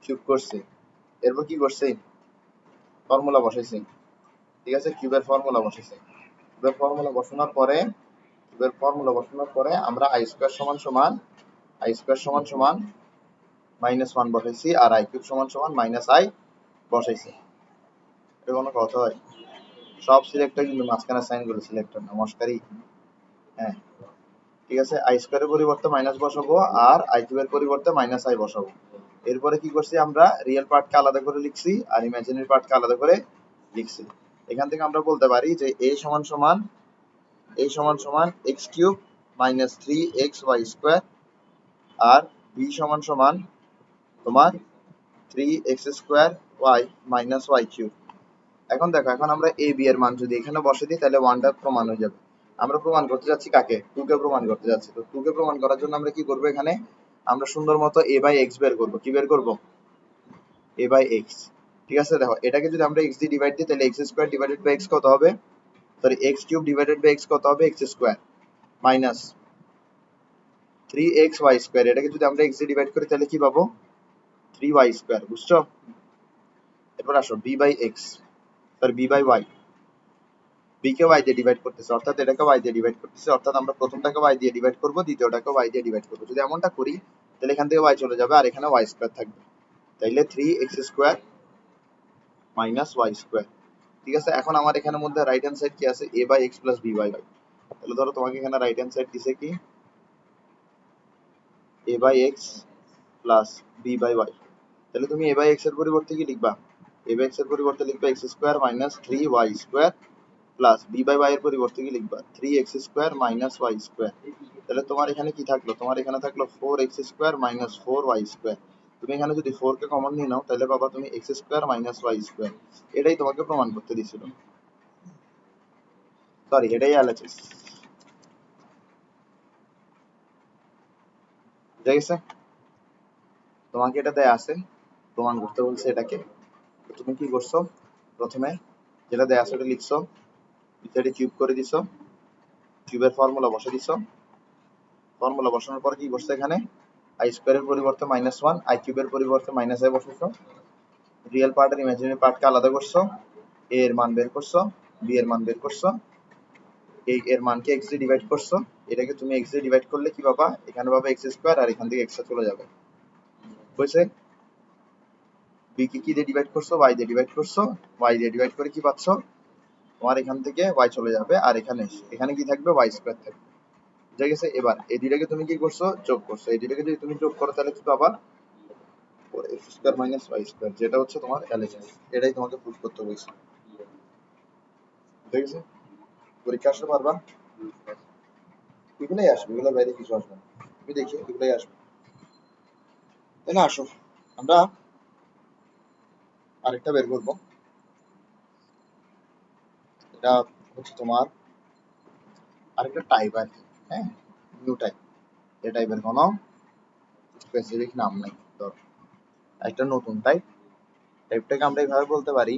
কিউব করছি, এরপর কি করছি? ফর্মুলা বসাইছি। ঠিক আছে, কিউবের ফর্মুলা বসাইছি। কিউবের ফর্মুলা বসানোর পরে, কিউবের ফর্মুলা বসানোর পরে আমরা আই স্কোয়ার সমান সমান, আই স্কোয়ার সমান সমান মাইনাস ওয়ান বসাইছি, আর আই কিউব সমান সমান মাইনাস আই বসাইছি। এটা কোনো কথা হয়? সব সিলেক্টর কিন্তু মাঝখানে সাইন করে সিলেক্টর না, মস্কারি। হ্যাঁ, ঠিক আছে, আই স্কোয়ারের পরিবর্তে মাইনাস বসাবো আর আই কিউবের পরিবর্তে মাইনাস আই বসাবো। এরপরে কি করছি? আমরা রিয়েল পার্টকে আলাদা করে লিখছি আর ইমাজিনারি পার্টকে আলাদা করে লিখছি। এখান থেকে আমরা বলতে পারি যে a সমান সমান x cube minus 3x y square, আর b সমান সমান তোমার 3x square y minus y cube. এখন দেখো, এখন আমরা a b এর মান যদি এখানে বসে দিই তাহলে ওয়ানটা প্রমাণ হয়ে যাবে। আমরা প্রমাণ করতে যাচ্ছি কাকে? 2 কে প্রমাণ করতে যাচ্ছি। তো 2 কে প্রমাণ করার জন্য আমরা কি করবো? এখানে আমরা সুন্দর মতো a বাই এক্স বের করবো। কি বের করবো? a by x. ঠিক আছে, দেখো এটাকে যদি আমরা x দিয়ে ডিভাইড দিই তাহলে x square divided by x কত হবে? Sorry, x cube divided by x কত হবে? X square minus 3x y square. এটাকে যদি আমরা x দিয়ে ডিভাইড করি তাহলে কি পাবো? 3y square. বুঝছো? এরপর আসো b by x, sorry b by y. b কে y দিয়ে ডিভাইড করতেছে, অর্থাৎ এটাকে y দিয়ে ডিভাইড করতেছে, অর্থাৎ আমরা প্রথমটাকে y দিয়ে ডিভাইড করব, দ্বিতীয়টাকে y দিয়ে ডিভাইড করব। যদি এমনটা করি তাহলে এখান থেকে y চলে যাবে আর এখানে y স্কোয়ার থাকবে, তাইলে 3x square minus y square. ঠিক আছে, এখন আমার এখানের মধ্যে রাইট হ্যান্ড সাইড কি আছে? a by x plus b by y. তাহলে ধরো তোমাকে এখানে রাইট হ্যান্ড সাইড দিছে কি? a by x plus b by y. তাহলে তুমি a বাই এক্স এর পরিবর্তে কি লিখবা? a বাই এক্স এর পরিবর্তে লিখবা x square minus 3y square plus b by y এর পরিবর্তে কি লিখবা? 3x square minus y square. তাহলে তোমার এখানে কি থাকলো? তোমার এখানে থাকলো 4x square minus 4y square. তুমি এখানে যদি 4 কে কমন নিয়ে নাও তাহলে বাবা তুমি x square minus y square. এটাই তোমাকে প্রমাণ করতে দিছিল, সরি এটাই এলএচএস। বুঝা গেছে? তোমাকে এটা দেয়া আছে, প্রমাণ করতে বলছে এটাকে। তো তুমি কি করছো? প্রথমে যেটা দেয়া আছে ওটা লিখছো, এটা কিউব করে দিছো, কিউবের ফর্মুলা বসে দিছো। ফর্মুলা বসানোর পর কি করছো? এখানে আই স্কোয়ারের পরিবর্তে -1, আই কিউবের পরিবর্তে -i বসাইছো, রিয়েল পার্ট আর ইমাজিনারি পার্টকে আলাদা করছো, এ এর মান বের করছো, বি এর মান বের করছো, এই এর মানকে x দিয়ে ডিভাইড করছো, এটাকে তুমি x দিয়ে ডিভাইড করলে কি পাবা, এখানে পাবা x স্কোয়ার আর এখান থেকে x চলে যাবে, বুঝছে? বি কে কি দিয়ে ডিভাইড করছো, y দিয়ে ডিভাইড করছো, y দিয়ে ডিভাইড করে কি পাচ্ছ, তোমার এখান থেকে y চলে যাবে আর এখানে এখানে কি থাকবে, y স্কোয়ার থাকবে, বুঝা গেছে? এবার এই দুইটাকে তুমি কি করছো, যোগ করছো, এই দুইটাকে যদি তুমি যোগ করো তাহলে কি পাবা, x square minus y square, যেটা হচ্ছে তোমার LHS। এটাই তোমাকে প্রুফ করতে হয়েছে, বুঝা গেছে? পরীক্ষা আসলে পারবা, এগুলাই আসবে, এগুলোর বাইরে কিছু আসবে না, তুমি দেখি এগুলাই আসবে, তাই না? আসো আমরা আরেকটা বের করবো, এটা হচ্ছে তোমার আরেকটা টাইপ আর কি, হ্যাঁ, নিউ টাইপ। এই টাইপের কোনো স্পেসিফিক নাম নাই, ধর একটা নতুন টাইপ। টাইপটাকে আমরা এইভাবে বলতে পারি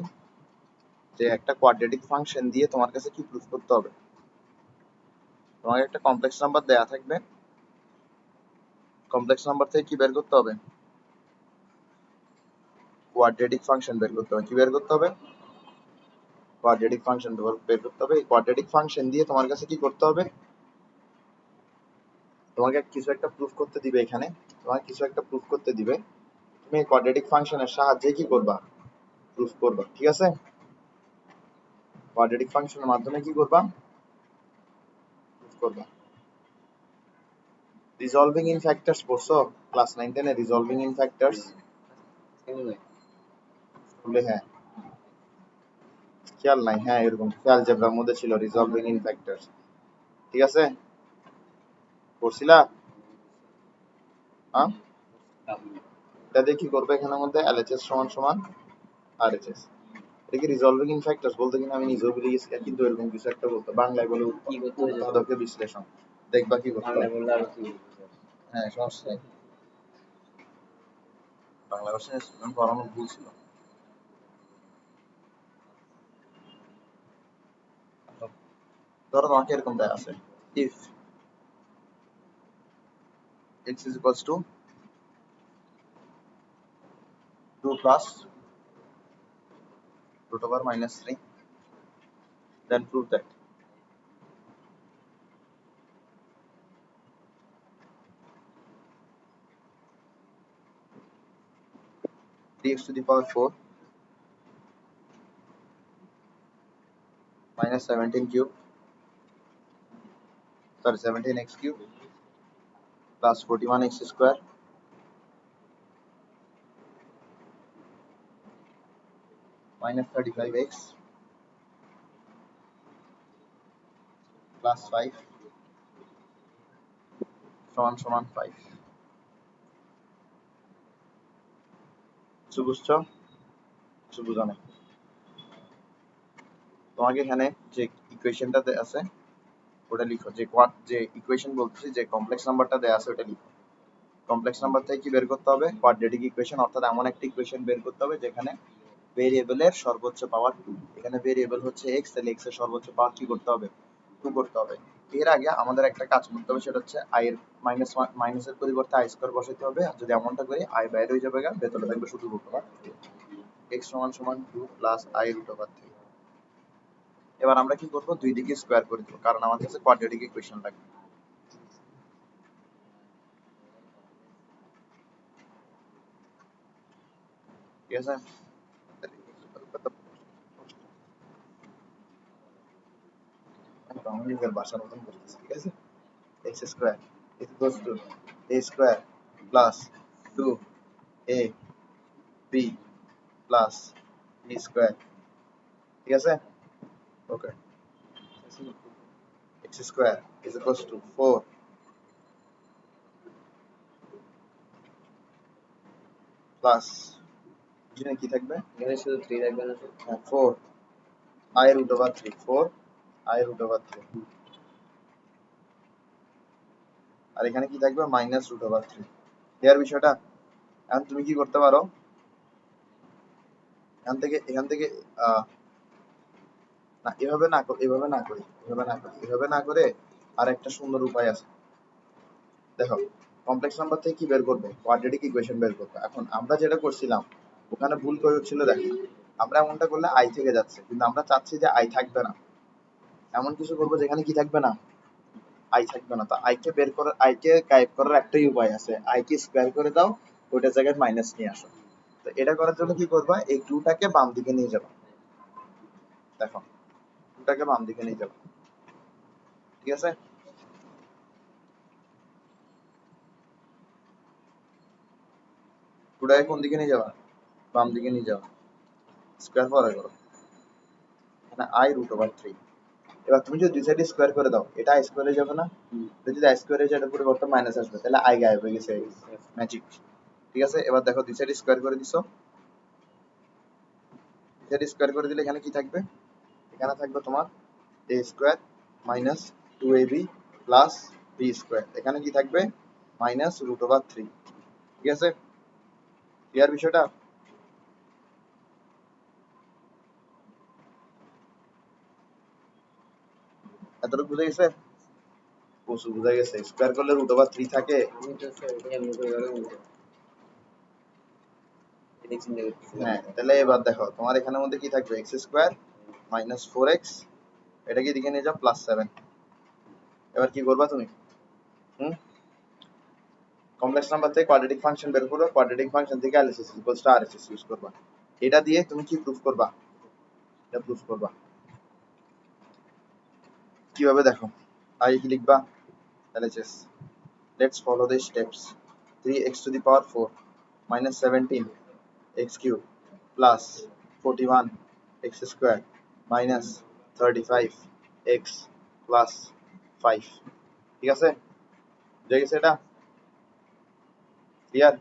যে একটা কোয়াড্রেটিক ফাংশন দিয়ে তোমার কাছে কি প্রুফ করতে হবে, তোমাকে একটা কমপ্লেক্স নাম্বার দেয়া থাকবে, কমপ্লেক্স নাম্বার থেকে কি বের করতে হবে, কোয়াড্রেটিক ফাংশন বের করতে হবে। কি বের করতে হবে, কোয়াড্রেটিক ফাংশন বের করতে হবে। এই কোয়াড্রেটিক ফাংশন দিয়ে তোমার কাছে কি করতে হবে, তোমাকে কিছু একটা প্রুফ করতে দিবে, এখানে তোমাকে কিছু একটা প্রুফ করতে দিবে, তুমি এই কোয়াড্রেটিক ফাংশনের সাহায্যে কি করবা, প্রুফ করবা, ঠিক আছে? কোয়াড্রেটিক ফাংশনের মাধ্যমে কি করবা, প্রুফ করবা। রিজলভিং ইন ফ্যাক্টরস পড়ছো class 9-10 A, resolving in factors বলে, হ্যাঁ খেয়াল নাই, হ্যাঁ এরকম খেয়াল জেব্রার মধ্যে ছিল রিজলভিং ইন ফ্যাক্টরস, ঠিক আছে? পড়ছিলা? হ্যাঁ, এটা দিয়ে কি করবে, এখানের মধ্যে এলএচএস সমান সমান আরএচএস, এটা কি রিজলভিং ইন ফ্যাক্টরস বলতে কিনা আমি নিজেও ভুলে গেছি, কিন্তু এরকম কিছু একটা বলতো, বাংলায় বলে কি করতে হয়েছে উৎপাদকের বিশ্লেষণ, দেখবা কি করতে বাংলায় হয়। বললে আর কি হ্যাঁ সমস্যা নেই, বাংলা ভার্সনে স্টুডেন্ট পড়ানো ভুল ছিল। ধরো তোমাকে এরকম দেয়া আছে, if x is equals to 2 plus root over -3, then prove that x to the power 4 minus 17 cube, sorry 17x cube plus 41x square minus 35x plus 5 সমান সমান 5। কিছু বুঝছো, কিছু বুঝো নাই? তোমাকে এখানে যে ইকুয়েশনটা দেয়া আছে ওটা লিখো, যে ইকুয়েশন বলতেছি, যে কমপ্লেক্স নাম্বারটা দেয়া আছে ওটা লিখো। কমপ্লেক্স নাম্বার থেকে কি বের করতে হবে, কোয়াড্রেটিক ইকুয়েশন, অর্থাৎ এমন একটা ইকুয়েশন বের করতে হবে যেখানে ভেরিয়েবলের সর্বোচ্চ পাওয়ার 2, এখানে ভেরিয়েবল হচ্ছে x, তাহলে x এর সর্বোচ্চ পাওয়ার কি করতে হবে, 2 করতে হবে। এর আগে আমাদের একটা কাজ করতে হবে, সেটা হচ্ছে i এর মাইনাসের পরিবর্তে i স্কয়ার বসাইতে হবে, আর যদি এমনটা করি i বাইরে হয়ে যাবে, ভেতরে থাকবে শুধু রুট ওভার x সমান সমান 2 প্লাস i রুট ওভার 3। এবার আমরা কি করব, দুই দিকে স্কয়ার করে দেব, কারণ আমাদের কাছে কোয়াড্রেটিক ইকুয়েশন লাগবে, ঠিক আছে? আমি নিজের বাসার মতন করতেছি, ঠিক আছে? x square is equals to a square plus 2ab plus b square, ঠিক আছে? ওকে, x square is equals to 4 plus, এখানে কি থাকবে, এখানে শুধু 3 রাখবেন না? 4 i root over 3, 4 i root over 3, আর এখানে কি থাকবে, মাইনাস রুট ওভার 3। ক্লিয়ার বিষয়টা? এখন তুমি কি করতে পারো, এখান থেকে না এভাবে না করে, এভাবে না করে আর একটা সুন্দর উপায় আছে। দেখো কমপ্লেক্স নাম্বার থেকে কি বের করবে? কোয়াড্রেটিক ইকুয়েশন বের করবে। এখন আমরা যেটা করছিলাম ওখানে ভুল করে হচ্ছিল, দেখো আমরা এমনটা করলে আই থেকে যাচ্ছে, কিন্তু আমরা চাচ্ছি যে আই থাকবে না, এমন কিছু করবো যেখানে কি থাকবে না, আই থাকবে না। তো আইকে বের করার, আইকে গায়েব করার একটাই উপায় আছে, আইকে স্কোয়ার করে দাও, ওইটার জায়গায় মাইনাস নিয়ে আসো। তো এটা করার জন্য কি করবা, এই টুটাকে বাম দিকে নিয়ে যাবা, দেখো টুটাকে বাম দিকে নিয়ে যাবা, ঠিক আছে? টুটাকে কোন দিকে নিয়ে যাবা, বাম দিকে নিয়ে যাবা, স্কোয়ার পরে করো, এখানে আই রুট ওভার 3। এবার তুমি যদি দুই সাইডে স্কোয়ার করে দাও, এটা আই স্কোয়ারে যাবে না? তো যদি আই স্কোয়ারে যায় এটার পরিবর্তে মাইনাস আসবে, তাহলে আই গায়েব হয়ে গেছে, ম্যাজিক। ঠিক আছে, এবার দেখো দুই সাইড স্কোয়ার করে দিছো, দুই সাইড স্কোয়ার করে দিলে এখানে কি থাকবে, এখানে থাকবে তোমার a square minus 2ab plus b square, এখানে কি থাকবে মাইনাস রুট ওভার 3। ঠিক আছে, ক্লিয়ার বিষয়টা? এতটুকু বুঝে গেছে? প্রচুর বুঝে গেছে, স্কোয়ার করলে রুট ওভার 3 থাকে। আমি তো স্যার এটা এমনি করে গেলাম এটা চিন্তা করতেছিলাম। হ্যাঁ, তাহলে এবার দেখো তোমার এখানের মধ্যে কি থাকবে, এক্স স্কোয়ার মাইনাস 4x, এটাকে দিকে নিয়ে যাও প্লাস 7। এবার কি করবা তুমি, হুম, কমপ্লেক্স নাম্বার থেকে কোয়াড্রেটিক ফাংশন বের করো, কোয়াড্রেটিক ফাংশন থেকে LHS equals to RHS use করবা। এটা দিয়ে তুমি কি প্রুফ করবা, এটা প্রুফ করবা কিভাবে, দেখো আই কি লিখবা, LHS, let's follow the steps, 3x to the power 4 minus 17 x cube plus 41 x square minus 35 x plus 5। ঠিক আছে, বুঝে গেছে এটা? ক্লিয়ার?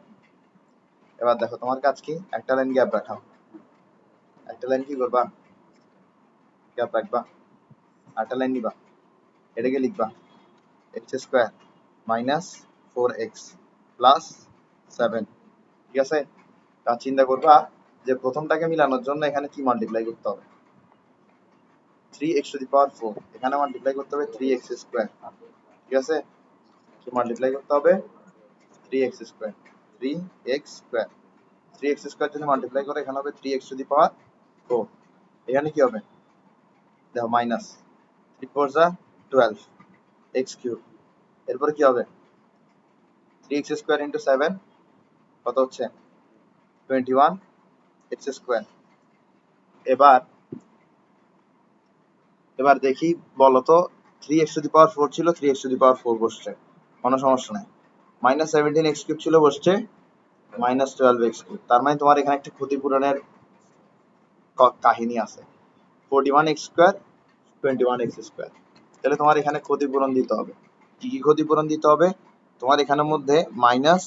এবার দেখো তোমার কাজ কি, একটা লাইন গ্যাপ রাখা, একটা লাইন কি করবা, গ্যাপ রাখবা, আরেকটা লাইন নিবা, এটাকে লিখবা x square minus 4x plus 7। ঠিক আছে, তা চিন্তা করবা যে প্রথমটাকে মিলানোর জন্য এখানে কি মাল্টিপ্লাই করতে হবে, 3x টু দি পাওয়ার 4, এখানে মাল্টিপ্লাই করতে হবে 3x স্কোয়ার। ঠিক আছে, কি মাল্টিপ্লাই করতে হবে, 3x square, 3x square, 3x square যদি মাল্টিপ্লাই করে এখানে হবে 3x টু দি পাওয়ার 4, এখানে কি হবে দেখো মাইনাস 3 4 যা 12 x কিউব, এরপরে কি হবে 3x স্কোয়ার ইন্টু 7 কত হচ্ছে 21 x স্কোয়ার। এবার এবার দেখি বলতো, 3x টু দি পাওয়ার 4 ছিল, 3x টু দি পাওয়ার 4 বসছে, কোনো সমস্যা নাই। মাইনাস 17 x কিউব ছিল, বসছে মাইনাস 12 x কিউব। তার মানে তোমার এখানে একটা ক্ষতিপূরণের কাহিনী আছে, 41 x স্কোয়ার 21 x স্কোয়ার। তাহলে তোমার এখানে ক্ষতিপূরণ দিতে হবে, কি কি ক্ষতিপূরণ দিতে হবে, তোমার এখানের মধ্যে মাইনাস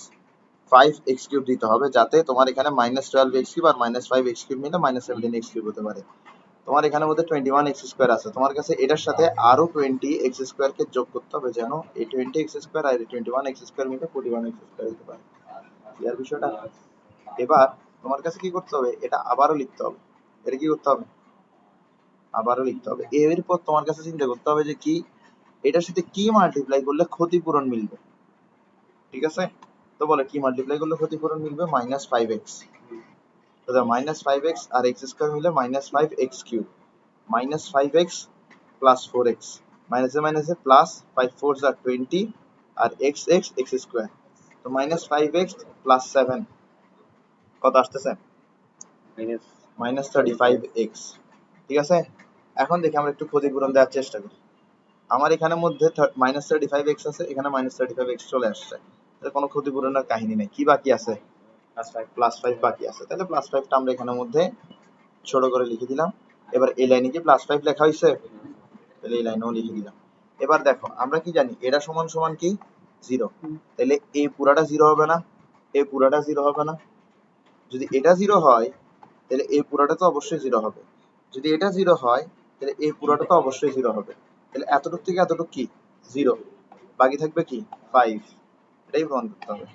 5 x কিউব দিতে হবে, যাতে তোমার এখানে মাইনাস 12 x কিউব আর মাইনাস 5 x কিউব মিলে মাইনাস 17 x কিউব হতে পারে। তোমার এখানের মধ্যে 21 x স্কোয়ার আছে, তোমার কাছে এটার সাথে আরো 20 x স্কোয়ার কে যোগ করতে হবে, যেন এই 20 x স্কোয়ার আর এই 21 x স্কোয়ার মিলে 41 x স্কোয়ার হতে পারে। ক্লিয়ার বিষয়টা? এবার তোমার কাছে কি করতে হবে, এটা আবারও লিখতে হবে, এটা কি করতে হবে, আবারও লিখতে হবে। এরপর তোমার কাছে চিন্তা করতে হবে যে কি, এটার সাথে কি মাল্টিপ্লাই করলে ক্ষতিপূরণ মিলবে। ঠিক আছে, তো বলে কি মাল্টিপ্লাই করলে ক্ষতিপূরণ মিলবে, মাইনাস 5x, তো মাইনাস 5x আর x স্কোয়ার মিলে minus 5x cube, minus 5x plus 4x, মাইনাসে মাইনাসে প্লাস 5 4 যা 20 আর x x x স্কোয়ার, তো মাইনাস 5x প্লাস 7 কত আসতেছে, মাইনাস মাইনাস 35x। ঠিক আছে, এখন দেখি আমরা একটু ক্ষতিপূরণ দেওয়ার চেষ্টা করি। আমার এখানের মধ্যে মাইনাস 35x আছে, এখানে মাইনাস 35x চলে আসছে, তাহলে কোনো ক্ষতিপূরণের কাহিনী নেই, কি বাকি আছে, প্লাস 5 বাকি আছে। তাহলে প্লাস 5টা আমরা এখানের মধ্যে ছোট করে লিখে দিলাম। এবার এই লাইনে কি প্লাস 5 লেখা হয়েছে, তাহলে এই লাইনেও লিখে দিলাম। এবার দেখো আমরা কি জানি, এটা সমান সমান কি 0, তাহলে এই পুরাটা 0 হবে না, এই পুরাটা 0 হবে না, যদি এটা 0 হয় তাহলে এই পুরাটা তো অবশ্যই 0 হবে, যদি এটা 0 হয় তাহলে এই পুরাটা তো অবশ্যই 0 হবে, তাহলে এতটুক থেকে এতটুক কি 0, বাকি থাকবে কি 5, এটাই প্রমাণ করতে হবে।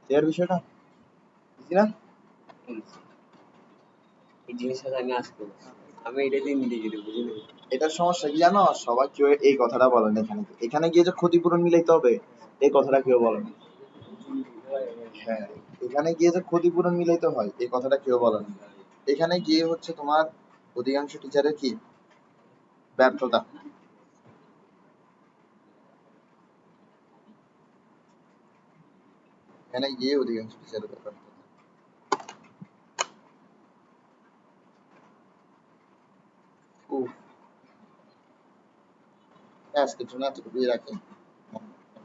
ক্লিয়ার বিষয়টা, বুঝলি না? এই জিনিসটা আমি আজকে বুঝছি। আমি এটা দিন দিকে বুঝি না। এটার সমস্যা কি জানো, সবাই কেউ এই কথাটা বলে না। এখানে এখানে গিয়ে যে ক্ষতিপূরণ মিলাইতে হবে এই কথাটা কেউ বলে না। হ্যাঁ, এখানে গিয়ে যে ক্ষতিপূরণ মিলাইতে হয় এই কথাটা কেউ বলে না। এখানে গিয়ে হচ্ছে তোমার অধিকাংশ টিচারের কি ব্যর্থতা। এখানে গিয়ে অধিকাংশ টিচারের ব্যর্থতা। উফ, আজকের জন্য এতটুকুই রাখি।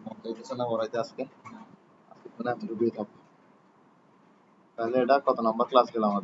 মন চাইতেছে না পড়াইতে আজকে। আজকের জন্য এতটুকুই থাক। তাহলে এটা কত নম্বর ক্লাস গেল আমাদের?